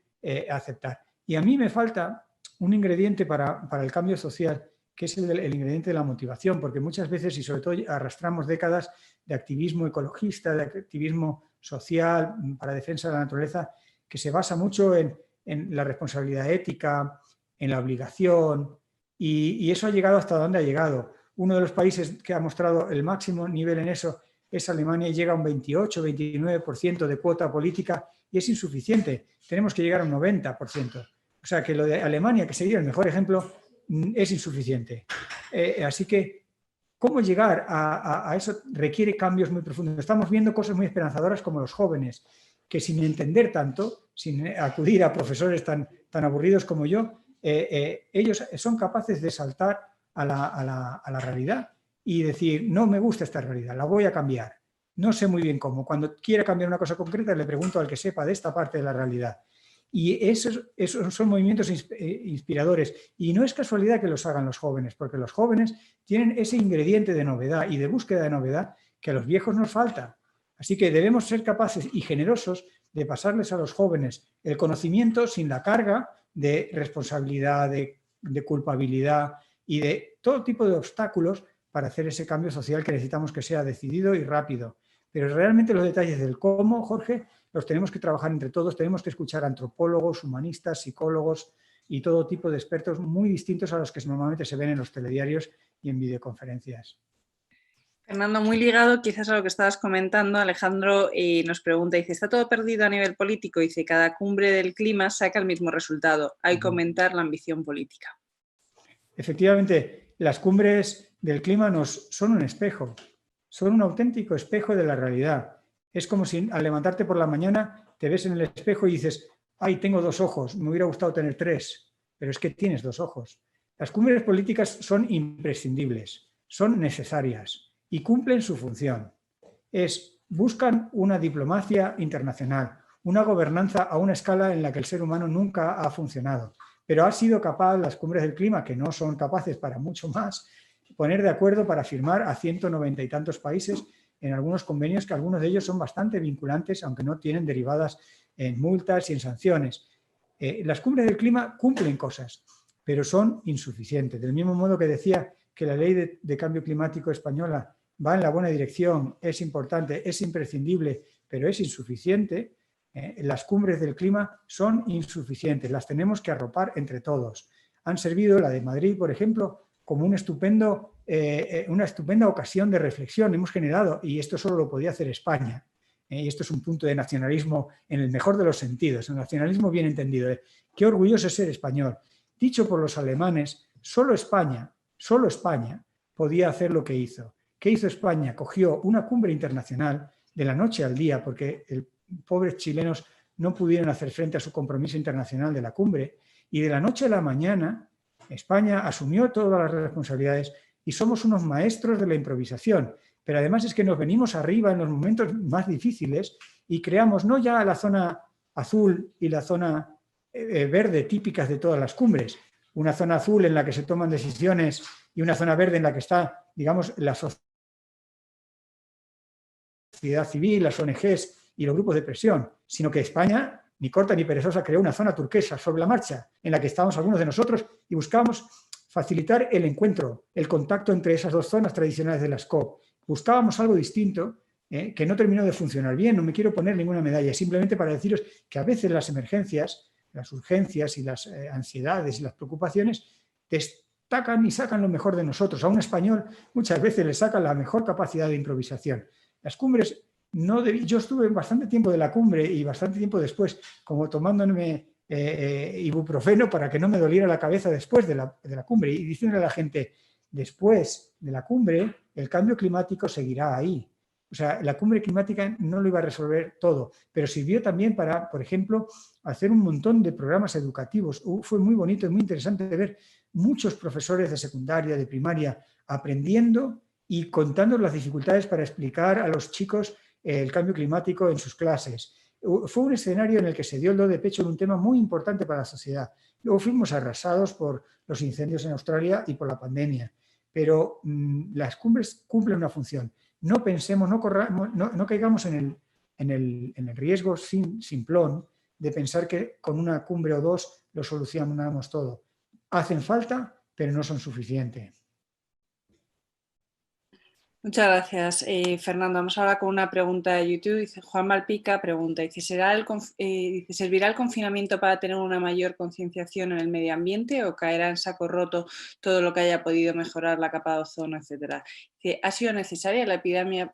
aceptar. Y a mí me falta un ingrediente para el cambio social, que es el ingrediente de la motivación, porque muchas veces, y sobre todo arrastramos décadas de activismo ecologista, de activismo social para defensa de la naturaleza, que se basa mucho en en la responsabilidad ética, en la obligación, y eso ha llegado hasta donde ha llegado. Uno de los países que ha mostrado el máximo nivel en eso es Alemania, y llega a un 28-29% de cuota política, y es insuficiente. Tenemos que llegar a un 90%. O sea que lo de Alemania, que sería el mejor ejemplo, es insuficiente. Así que cómo llegar a eso requiere cambios muy profundos. Estamos viendo cosas muy esperanzadoras como los jóvenes, que sin entender tanto, sin acudir a profesores tan aburridos como yo, ellos son capaces de saltar a la realidad y decir, no me gusta esta realidad, la voy a cambiar. No sé muy bien cómo. Cuando quiera cambiar una cosa concreta, le pregunto al que sepa de esta parte de la realidad. Y esos son movimientos inspiradores. Y no es casualidad que los hagan los jóvenes, porque los jóvenes tienen ese ingrediente de novedad y de búsqueda de novedad que a los viejos nos falta. Así que debemos ser capaces y generosos de pasarles a los jóvenes el conocimiento sin la carga de responsabilidad, de culpabilidad y de todo tipo de obstáculos para hacer ese cambio social que necesitamos que sea decidido y rápido. Pero realmente los detalles del cómo, Jorge, los tenemos que trabajar entre todos, tenemos que escuchar a antropólogos, humanistas, psicólogos y todo tipo de expertos muy distintos a los que normalmente se ven en los telediarios y en videoconferencias. Fernando, muy ligado quizás a lo que estabas comentando, Alejandro nos pregunta, dice, ¿está todo perdido a nivel político? Dice, cada cumbre del clima saca el mismo resultado, hay que aumentar la ambición política. Efectivamente, las cumbres del clima son un espejo, son un auténtico espejo de la realidad. Es como si al levantarte por la mañana te ves en el espejo y dices, ay, tengo 2 ojos, me hubiera gustado tener 3, pero es que tienes 2 ojos. Las cumbres políticas son imprescindibles, son necesarias y cumplen su función. Buscan una diplomacia internacional, una gobernanza a una escala en la que el ser humano nunca ha funcionado, pero ha sido capaz las cumbres del clima, que no son capaces para mucho más, poner de acuerdo para firmar a 190 y tantos países en algunos convenios que algunos de ellos son bastante vinculantes, aunque no tienen derivadas en multas y en sanciones. Las cumbres del clima cumplen cosas, pero son insuficientes. Del mismo modo que decía que la ley de cambio climático española va en la buena dirección, es importante, es imprescindible, pero es insuficiente, las cumbres del clima son insuficientes, las tenemos que arropar entre todos. Han servido, la de Madrid, por ejemplo, como una estupenda ocasión de reflexión. Hemos generado, y esto solo lo podía hacer España, y esto es un punto de nacionalismo en el mejor de los sentidos, el nacionalismo bien entendido. Qué orgulloso es ser español. Dicho por los alemanes, solo España podía hacer lo que hizo. ¿Qué hizo España? Cogió una cumbre internacional de la noche al día, porque pobres chilenos no pudieron hacer frente a su compromiso internacional de la cumbre, y de la noche a la mañana España asumió todas las responsabilidades y somos unos maestros de la improvisación. Pero además es que nos venimos arriba en los momentos más difíciles y creamos no ya la zona azul y la zona verde típicas de todas las cumbres, una zona azul en la que se toman decisiones y una zona verde en la que está, digamos, la sociedad civil, las ONGs y los grupos de presión, sino que España, ni corta ni perezosa, creó una zona turquesa sobre la marcha en la que estábamos algunos de nosotros y buscábamos facilitar el encuentro, el contacto entre esas 2 zonas tradicionales de las COP. Buscábamos algo distinto que no terminó de funcionar bien. No me quiero poner ninguna medalla, simplemente para deciros que a veces las emergencias, las urgencias y las ansiedades y las preocupaciones destacan y sacan lo mejor de nosotros. A un español muchas veces le sacan la mejor capacidad de improvisación. Las cumbres, yo estuve bastante tiempo de la cumbre y bastante tiempo después, como tomándome ibuprofeno para que no me doliera la cabeza después de la cumbre y diciéndole a la gente, después de la cumbre el cambio climático seguirá ahí. O sea, la cumbre climática no lo iba a resolver todo, pero sirvió también para, por ejemplo, hacer un montón de programas educativos. Fue muy bonito y muy interesante ver muchos profesores de secundaria, de primaria, aprendiendo y contando las dificultades para explicar a los chicos el cambio climático en sus clases. Fue un escenario en el que se dio el do de pecho en un tema muy importante para la sociedad. Luego fuimos arrasados por los incendios en Australia y por la pandemia, pero las cumbres cumplen una función. No pensemos, no caigamos en el riesgo simplón de pensar que con una cumbre o 2 lo solucionamos todo. Hacen falta, pero no son suficientes. Muchas gracias, Fernando. Vamos ahora con una pregunta de YouTube. Dice Juan Malpica, pregunta, dice, ¿servirá el confinamiento para tener una mayor concienciación en el medio ambiente o caerá en saco roto todo lo que haya podido mejorar la capa de ozono, etcétera? Dice, ¿ha sido necesaria la epidemia,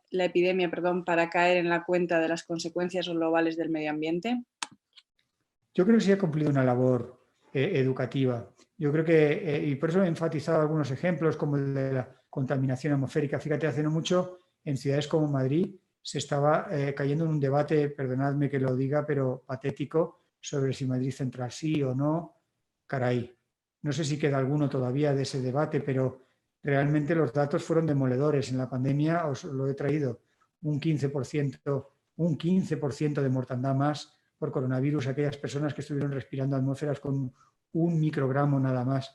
para caer en la cuenta de las consecuencias globales del medio ambiente? Yo creo que sí ha cumplido una labor educativa. Yo creo que, y por eso he enfatizado algunos ejemplos, como el de la contaminación atmosférica. Fíjate, hace no mucho, en ciudades como Madrid, se estaba cayendo en un debate, perdonadme que lo diga, pero patético, sobre si Madrid Central sí o no. Caray, no sé si queda alguno todavía de ese debate, pero realmente los datos fueron demoledores. En la pandemia, os lo he traído, un 15% de mortandad más por coronavirus, aquellas personas que estuvieron respirando atmósferas con 1 microgramo nada más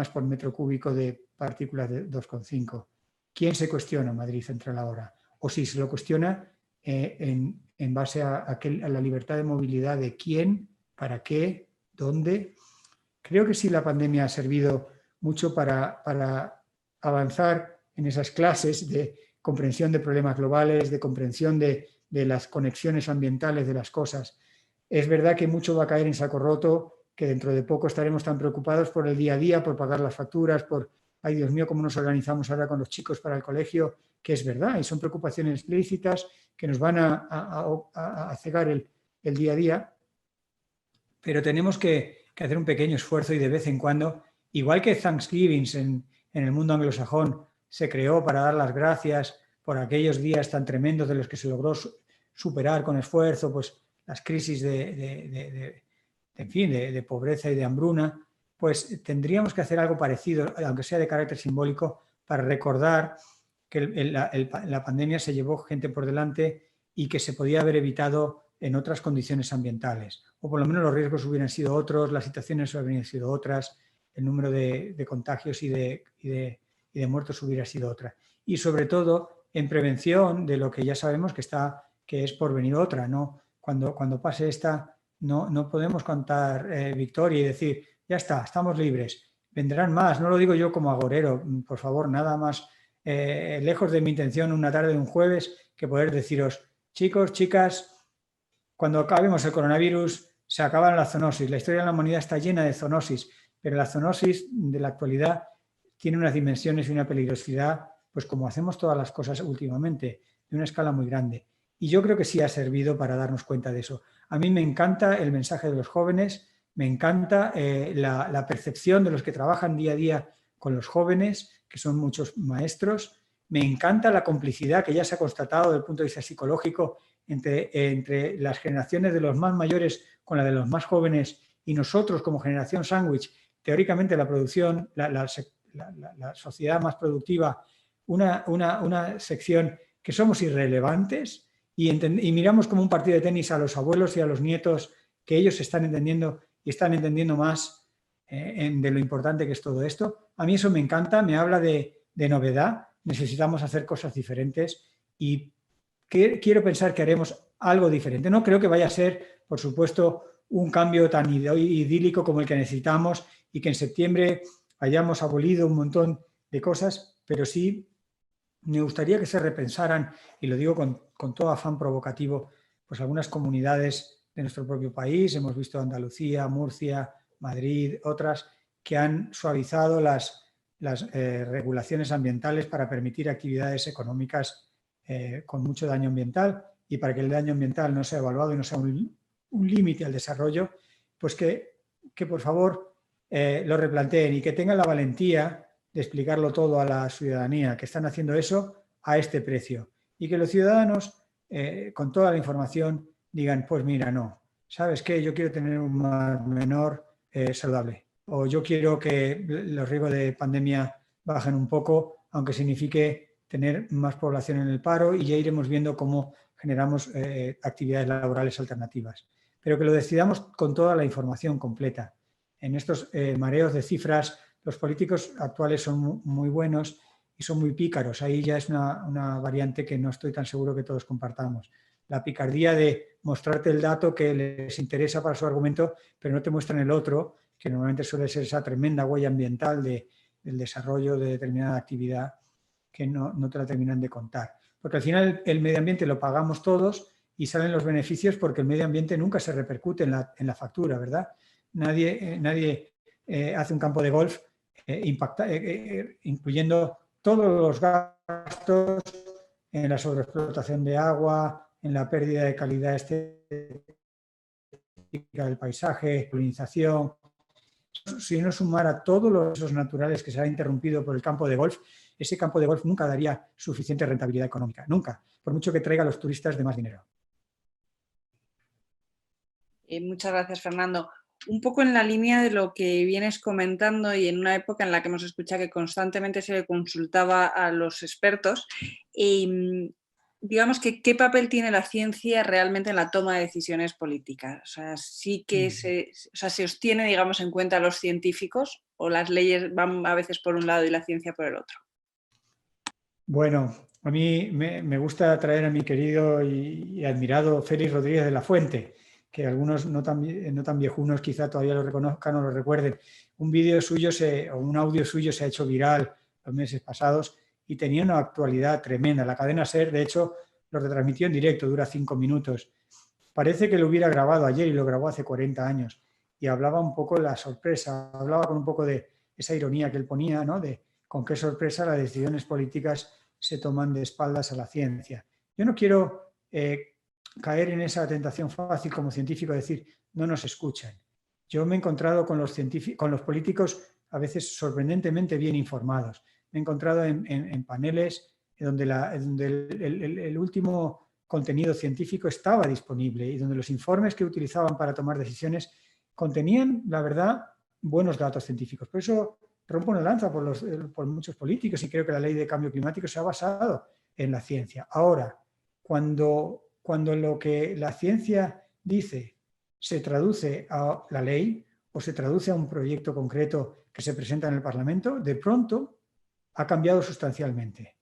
por metro cúbico de partículas de 2,5. ¿Quién se cuestiona Madrid Central ahora? O si se lo cuestiona en base a la libertad de movilidad de quién, para qué, dónde. Creo que sí la pandemia ha servido mucho para avanzar en esas clases de comprensión de problemas globales, de comprensión de las conexiones ambientales de las cosas. Es verdad que mucho va a caer en saco roto, que dentro de poco estaremos tan preocupados por el día a día, por pagar las facturas, por, ay Dios mío, cómo nos organizamos ahora con los chicos para el colegio, que es verdad, y son preocupaciones lícitas que nos van a cegar el día a día, pero tenemos que hacer un pequeño esfuerzo y de vez en cuando, igual que Thanksgiving en el mundo anglosajón se creó para dar las gracias por aquellos días tan tremendos de los que se logró superar con esfuerzo, pues las crisis de pobreza y de hambruna, pues tendríamos que hacer algo parecido, aunque sea de carácter simbólico, para recordar que la pandemia se llevó gente por delante y que se podía haber evitado en otras condiciones ambientales, o por lo menos los riesgos hubieran sido otros, las situaciones hubieran sido otras, el número de contagios y de muertos hubiera sido otra. Y sobre todo en prevención de lo que ya sabemos que es por venir otra, ¿no? Cuando pase esta, no podemos contar victoria y decir, ya está, estamos libres, vendrán más. No lo digo yo como agorero, por favor, nada más lejos de mi intención una tarde de un jueves que poder deciros, chicos, chicas, cuando acabemos el coronavirus se acabará la zoonosis. La historia de la humanidad está llena de zoonosis, pero la zoonosis de la actualidad tiene unas dimensiones y una peligrosidad, pues como hacemos todas las cosas últimamente, de una escala muy grande. Y yo creo que sí ha servido para darnos cuenta de eso. A mí me encanta el mensaje de los jóvenes, me encanta la percepción de los que trabajan día a día con los jóvenes, que son muchos maestros. Me encanta la complicidad que ya se ha constatado desde el punto de vista psicológico entre las generaciones de los más mayores con la de los más jóvenes y nosotros como generación sándwich, teóricamente la producción, la sociedad más productiva, una sección que somos irrelevantes y miramos como un partido de tenis a los abuelos y a los nietos que ellos están entendiendo y están entendiendo más de lo importante que es todo esto. A mí eso me encanta, me habla de novedad, necesitamos hacer cosas diferentes y quiero pensar que haremos algo diferente. No creo que vaya a ser, por supuesto, un cambio tan idílico como el que necesitamos y que en septiembre hayamos abolido un montón de cosas, pero sí me gustaría que se repensaran, y lo digo con todo afán provocativo, pues algunas comunidades de nuestro propio país, hemos visto Andalucía, Murcia, Madrid, otras, que han suavizado las regulaciones ambientales para permitir actividades económicas con mucho daño ambiental, y para que el daño ambiental no sea evaluado y no sea un límite al desarrollo, pues que por favor lo replanteen y que tengan la valentía de explicarlo todo a la ciudadanía, que están haciendo eso a este precio, y que los ciudadanos con toda la información digan, pues mira, no, ¿sabes qué? Yo quiero tener un mar menor saludable, o yo quiero que los riesgos de pandemia bajen un poco, aunque signifique tener más población en el paro, y ya iremos viendo cómo generamos actividades laborales alternativas. Pero que lo decidamos con toda la información completa. En estos mareos de cifras, los políticos actuales son muy buenos y son muy pícaros. Ahí ya es una variante que no estoy tan seguro que todos compartamos. La picardía de mostrarte el dato que les interesa para su argumento, pero no te muestran el otro, que normalmente suele ser esa tremenda huella ambiental del desarrollo de determinada actividad. que no te la terminan de contar. Porque al final el medio ambiente lo pagamos todos y salen los beneficios porque el medio ambiente nunca se repercute en la factura, ¿verdad? Nadie hace un campo de golf incluyendo todos los gastos en la sobreexplotación de agua, en la pérdida de calidad estética del paisaje, polinización. Si uno sumara todos los recursos naturales que se han interrumpido por el campo de golf, ese campo de golf nunca daría suficiente rentabilidad económica, nunca, por mucho que traiga a los turistas de más dinero. Muchas gracias, Fernando. Un poco en la línea de lo que vienes comentando y en una época en la que hemos escuchado que constantemente se le consultaba a los expertos, digamos que ¿qué papel tiene la ciencia realmente en la toma de decisiones políticas? O sea, sí que se os tiene, digamos, en cuenta a los científicos o las leyes van a veces por un lado y la ciencia por el otro. Bueno, a mí me gusta traer a mi querido y admirado Félix Rodríguez de la Fuente, que algunos no tan viejunos quizá todavía lo reconozcan o lo recuerden. Un vídeo suyo o un audio suyo se ha hecho viral los meses pasados y tenía una actualidad tremenda. La cadena SER, de hecho, lo retransmitió en directo, dura 5 minutos. Parece que lo hubiera grabado ayer y lo grabó hace 40 años. Y hablaba un poco de la sorpresa, hablaba con un poco de esa ironía que él ponía, ¿no? De con qué sorpresa las decisiones políticas se toman de espaldas a la ciencia. Yo no quiero caer en esa tentación fácil como científico de decir no nos escuchan. Yo me he encontrado con los políticos a veces sorprendentemente bien informados. Me he encontrado en paneles donde el último contenido científico estaba disponible y donde los informes que utilizaban para tomar decisiones contenían, la verdad, buenos datos científicos. Por eso rompo una lanza por muchos políticos y creo que la ley de cambio climático se ha basado en la ciencia. Ahora, cuando lo que la ciencia dice se traduce a la ley o se traduce a un proyecto concreto que se presenta en el Parlamento, de pronto ha cambiado sustancialmente.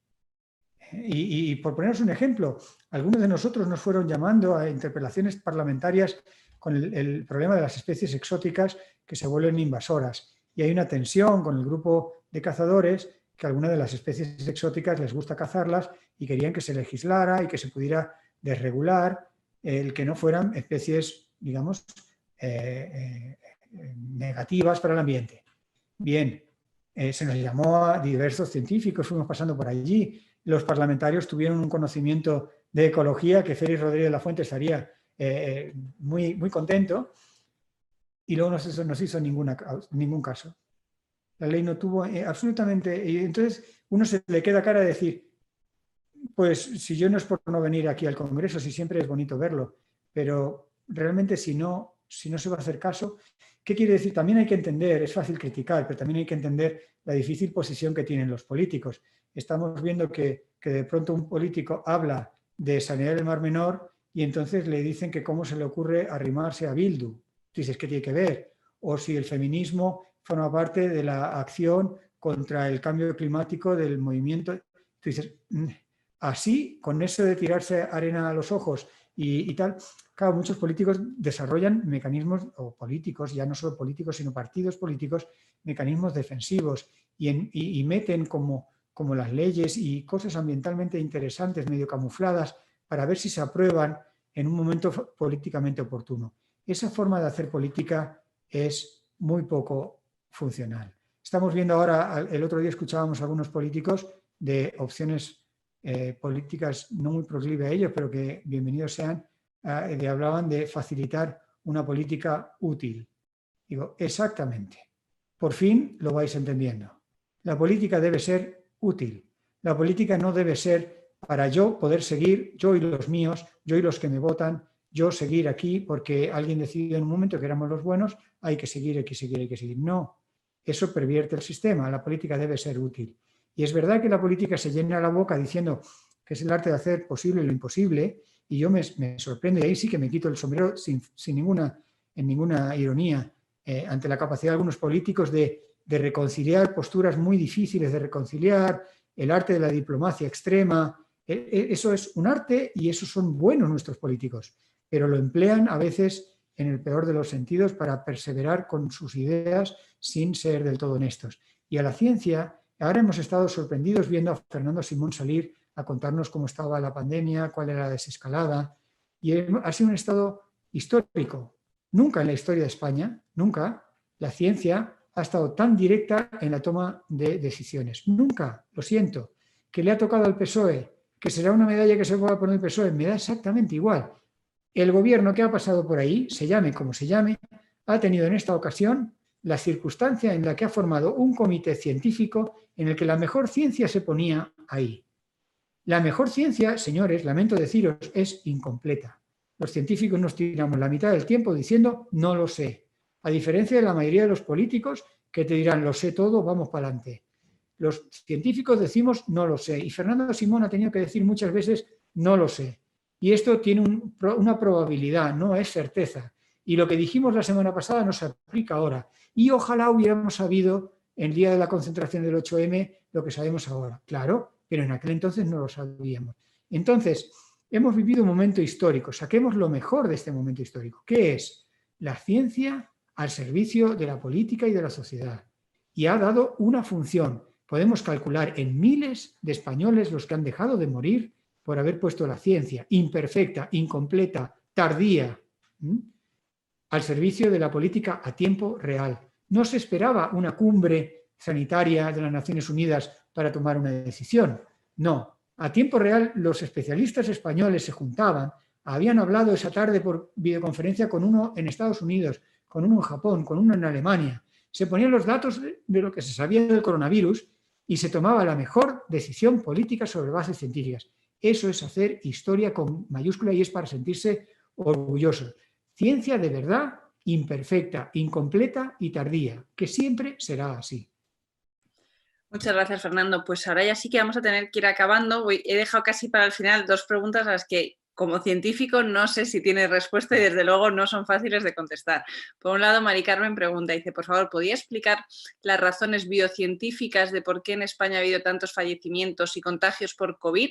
Y por poneros un ejemplo, algunos de nosotros nos fueron llamando a interpelaciones parlamentarias con el problema de las especies exóticas que se vuelven invasoras. Y hay una tensión con el grupo de cazadores que algunas de las especies exóticas les gusta cazarlas y querían que se legislara y que se pudiera desregular el que no fueran especies, digamos, negativas para el ambiente. Bien, se nos llamó a diversos científicos, fuimos pasando por allí. Los parlamentarios tuvieron un conocimiento de ecología que Félix Rodríguez de la Fuente estaría muy contento y luego no se hizo ningún caso. La ley no tuvo absolutamente... Y entonces uno se le queda cara de decir, pues si yo no es por no venir aquí al Congreso, si siempre es bonito verlo, pero realmente si no se va a hacer caso, ¿qué quiere decir? También hay que entender, es fácil criticar, pero también hay que entender la difícil posición que tienen los políticos. Estamos viendo que de pronto un político habla de sanidad del Mar Menor y entonces le dicen que cómo se le ocurre arrimarse a Bildu. Tú dices, ¿qué tiene que ver? O si el feminismo forma parte de la acción contra el cambio climático del movimiento. Tú dices, así, con eso de tirarse arena a los ojos y tal, claro, muchos políticos desarrollan mecanismos, o políticos, ya no solo políticos, sino partidos políticos, mecanismos defensivos y meten como las leyes y cosas ambientalmente interesantes, medio camufladas, para ver si se aprueban en un momento políticamente oportuno. Esa forma de hacer política es muy poco funcional. Estamos viendo ahora, el otro día escuchábamos a algunos políticos de opciones políticas no muy proclive a ello, pero que bienvenidos sean, hablaban de facilitar una política útil. Digo, exactamente. Por fin lo vais entendiendo. La política debe ser útil. La política no debe ser para yo poder seguir, yo y los míos, yo y los que me votan, yo seguir aquí porque alguien decidió en un momento que éramos los buenos, hay que seguir, hay que seguir, hay que seguir. No, eso pervierte el sistema. La política debe ser útil. Y es verdad que la política se llena la boca diciendo que es el arte de hacer posible lo imposible, y yo me sorprendo, y ahí sí que me quito el sombrero sin ninguna ironía, ante la capacidad de algunos políticos de reconciliar posturas muy difíciles de reconciliar, el arte de la diplomacia extrema. Eso es un arte y esos son buenos nuestros políticos, pero lo emplean a veces en el peor de los sentidos para perseverar con sus ideas sin ser del todo honestos. Y a la ciencia Ahora hemos estado sorprendidos viendo a Fernando Simón salir a contarnos cómo estaba la pandemia, cuál era la desescalada, y ha sido un estado histórico. Nunca en la historia de España, nunca, la ciencia ha estado tan directa en la toma de decisiones. Nunca, lo siento, que le ha tocado al PSOE, que será una medalla que se pueda poner el PSOE, me da exactamente igual. El gobierno que ha pasado por ahí, se llame como se llame, ha tenido en esta ocasión la circunstancia en la que ha formado un comité científico en el que la mejor ciencia se ponía ahí. La mejor ciencia, señores, lamento deciros, es incompleta. Los científicos nos tiramos la mitad del tiempo diciendo no lo sé, a diferencia de la mayoría de los políticos que te dirán lo sé todo, vamos para adelante. Los científicos decimos no lo sé y Fernando Simón ha tenido que decir muchas veces no lo sé. Y esto tiene una probabilidad, no es certeza. Y lo que dijimos la semana pasada no se aplica ahora. Y ojalá hubiéramos sabido el día de la concentración del 8M lo que sabemos ahora. Claro, pero en aquel entonces no lo sabíamos. Entonces, hemos vivido un momento histórico. Saquemos lo mejor de este momento histórico. ¿Qué es? La ciencia al servicio de la política y de la sociedad. Y ha dado una función. Podemos calcular en miles de españoles los que han dejado de morir por haber puesto la ciencia imperfecta, incompleta, tardía, al servicio de la política a tiempo real. No se esperaba una cumbre sanitaria de las Naciones Unidas para tomar una decisión. No, a tiempo real los especialistas españoles se juntaban, habían hablado esa tarde por videoconferencia con uno en Estados Unidos, con uno en Japón, con uno en Alemania. Se ponían los datos de lo que se sabía del coronavirus y se tomaba la mejor decisión política sobre bases científicas. Eso es hacer historia con mayúscula y es para sentirse orgullosos. Ciencia de verdad, imperfecta, incompleta y tardía, que siempre será así. Muchas gracias, Fernando. Pues ahora ya sí que vamos a tener que ir acabando. He dejado casi para el final dos preguntas a las que, como científico, no sé si tiene respuesta y desde luego no son fáciles de contestar. Por un lado, Mari Carmen pregunta, dice, por favor, ¿podría explicar las razones biocientíficas de por qué en España ha habido tantos fallecimientos y contagios por COVID?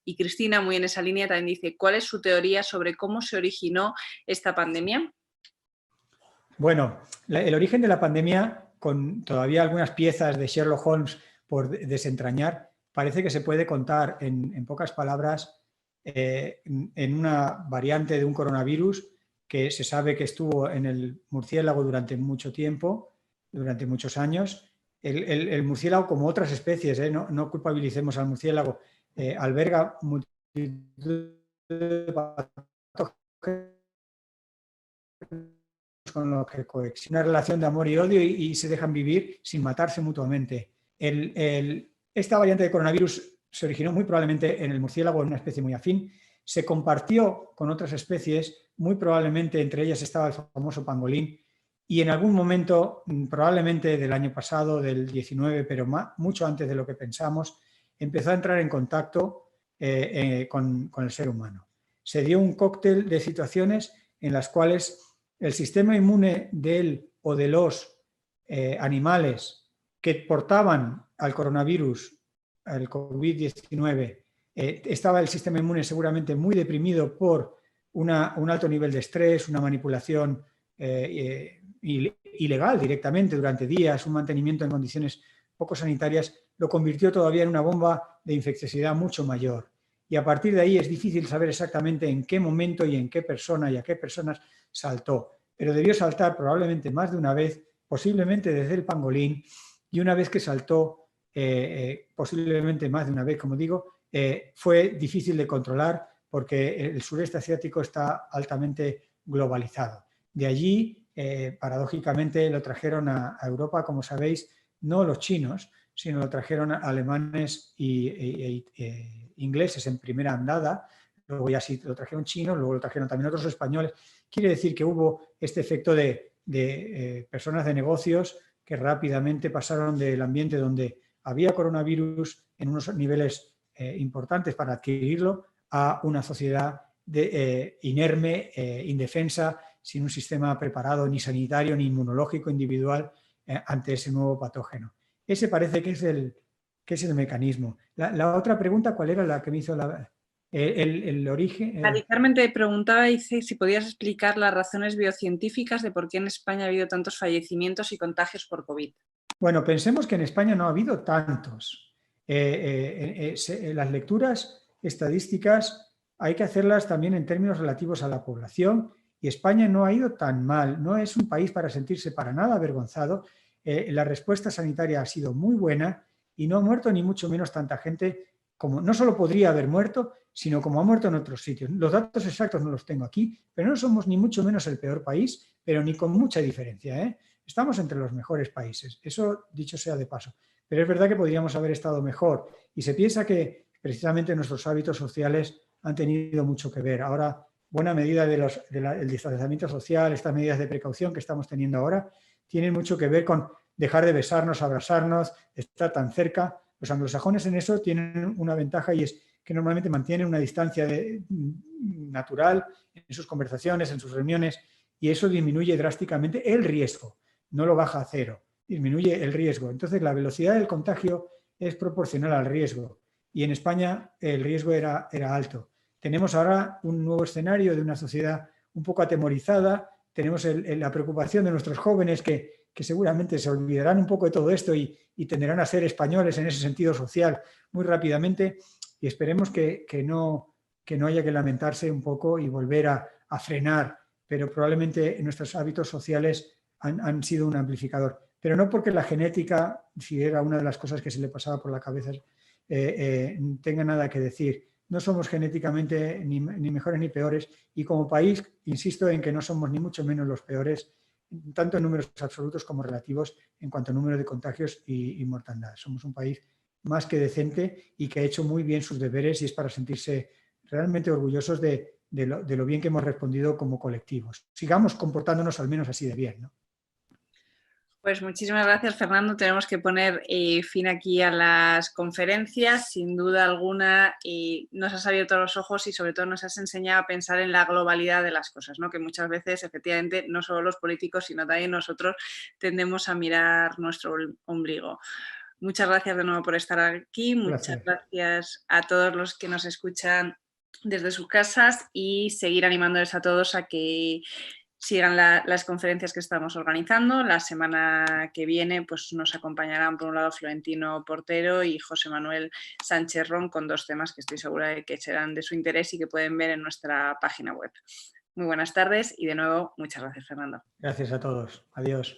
Y Cristina, muy en esa línea, también dice, ¿cuál es su teoría sobre cómo se originó esta pandemia? Bueno, el origen de la pandemia, con todavía algunas piezas de Sherlock Holmes por desentrañar, parece que se puede contar en pocas palabras en una variante de un coronavirus que se sabe que estuvo en el murciélago durante mucho tiempo, durante muchos años. El murciélago, como otras especies, no culpabilicemos al murciélago, alberga multitud de patógenos con lo que coexiste una relación de amor y odio y se dejan vivir sin matarse mutuamente. Esta variante de coronavirus se originó muy probablemente en el murciélago, en una especie muy afín, se compartió con otras especies, muy probablemente entre ellas estaba el famoso pangolín, y en algún momento, probablemente del año pasado, del 19, pero mucho antes de lo que pensamos, empezó a entrar en contacto con el ser humano. Se dio un cóctel de situaciones en las cuales el sistema inmune del o de los animales que portaban al coronavirus, al COVID-19, estaba el sistema inmune seguramente muy deprimido por un alto nivel de estrés, una manipulación ilegal directamente durante días, un mantenimiento en condiciones poco sanitarias, lo convirtió todavía en una bomba de infecciosidad mucho mayor. Y a partir de ahí es difícil saber exactamente en qué momento y en qué persona y a qué personas saltó. Pero debió saltar probablemente más de una vez, posiblemente desde el pangolín, y una vez que saltó, posiblemente más de una vez, como digo, fue difícil de controlar porque el sureste asiático está altamente globalizado. De allí, paradójicamente, lo trajeron a Europa, como sabéis, no los chinos, sino lo trajeron alemanes e ingleses en primera andada, luego ya sí lo trajeron chinos, luego lo trajeron también otros españoles. Quiere decir que hubo este efecto de personas de negocios que rápidamente pasaron del ambiente donde había coronavirus en unos niveles importantes para adquirirlo a una sociedad inerme, indefensa, sin un sistema preparado ni sanitario ni inmunológico individual ante ese nuevo patógeno. Ese parece que es el mecanismo. La otra pregunta, ¿cuál era la que me hizo el origen? Mari Carmen te preguntaba, dice, si podías explicar las razones biocientíficas de por qué en España ha habido tantos fallecimientos y contagios por COVID. Bueno, pensemos que en España no ha habido tantos. Las lecturas estadísticas hay que hacerlas también en términos relativos a la población, y España no ha ido tan mal, no es un país para sentirse para nada avergonzado. La respuesta sanitaria ha sido muy buena y no ha muerto ni mucho menos tanta gente como no solo podría haber muerto, sino como ha muerto en otros sitios. Los datos exactos no los tengo aquí, pero no somos ni mucho menos el peor país, pero ni con mucha diferencia, ¿eh? Estamos entre los mejores países, eso dicho sea de paso. Pero es verdad que podríamos haber estado mejor y se piensa que precisamente nuestros hábitos sociales han tenido mucho que ver. Ahora, buena medida del distanciamiento social, estas medidas de precaución que estamos teniendo ahora, tienen mucho que ver con dejar de besarnos, abrazarnos, estar tan cerca. Los anglosajones en eso tienen una ventaja, y es que normalmente mantienen una distancia natural en sus conversaciones, en sus reuniones, y eso disminuye drásticamente el riesgo. No lo baja a cero, disminuye el riesgo. Entonces, la velocidad del contagio es proporcional al riesgo, y en España el riesgo era alto. Tenemos ahora un nuevo escenario de una sociedad un poco atemorizada, tenemos la preocupación de nuestros jóvenes que seguramente se olvidarán un poco de todo esto y tenderán a ser españoles en ese sentido social muy rápidamente, y esperemos que no haya que lamentarse un poco y volver a frenar, pero probablemente nuestros hábitos sociales han sido un amplificador. Pero no porque la genética, si era una de las cosas que se le pasaba por la cabeza, tenga nada que decir. No somos genéticamente ni mejores ni peores, y como país insisto en que no somos ni mucho menos los peores, tanto en números absolutos como relativos en cuanto a número de contagios y mortandad. Somos un país más que decente y que ha hecho muy bien sus deberes, y es para sentirse realmente orgullosos de lo bien que hemos respondido como colectivos. Sigamos comportándonos al menos así de bien, ¿no? Pues muchísimas gracias, Fernando. Tenemos que poner fin aquí a las conferencias. Sin duda alguna, nos has abierto los ojos y sobre todo nos has enseñado a pensar en la globalidad de las cosas, ¿no? Que muchas veces, efectivamente, no solo los políticos, sino también nosotros tendemos a mirar nuestro ombligo. Muchas gracias de nuevo por estar aquí. Muchas gracias a todos los que nos escuchan desde sus casas, y seguir animándoles a todos a que sigan las conferencias que estamos organizando. La semana que viene pues, nos acompañarán por un lado Florentino Portero y José Manuel Sánchez Ron, con 2 temas que estoy segura de que serán de su interés y que pueden ver en nuestra página web. Muy buenas tardes y de nuevo muchas gracias, Fernando. Gracias a todos. Adiós.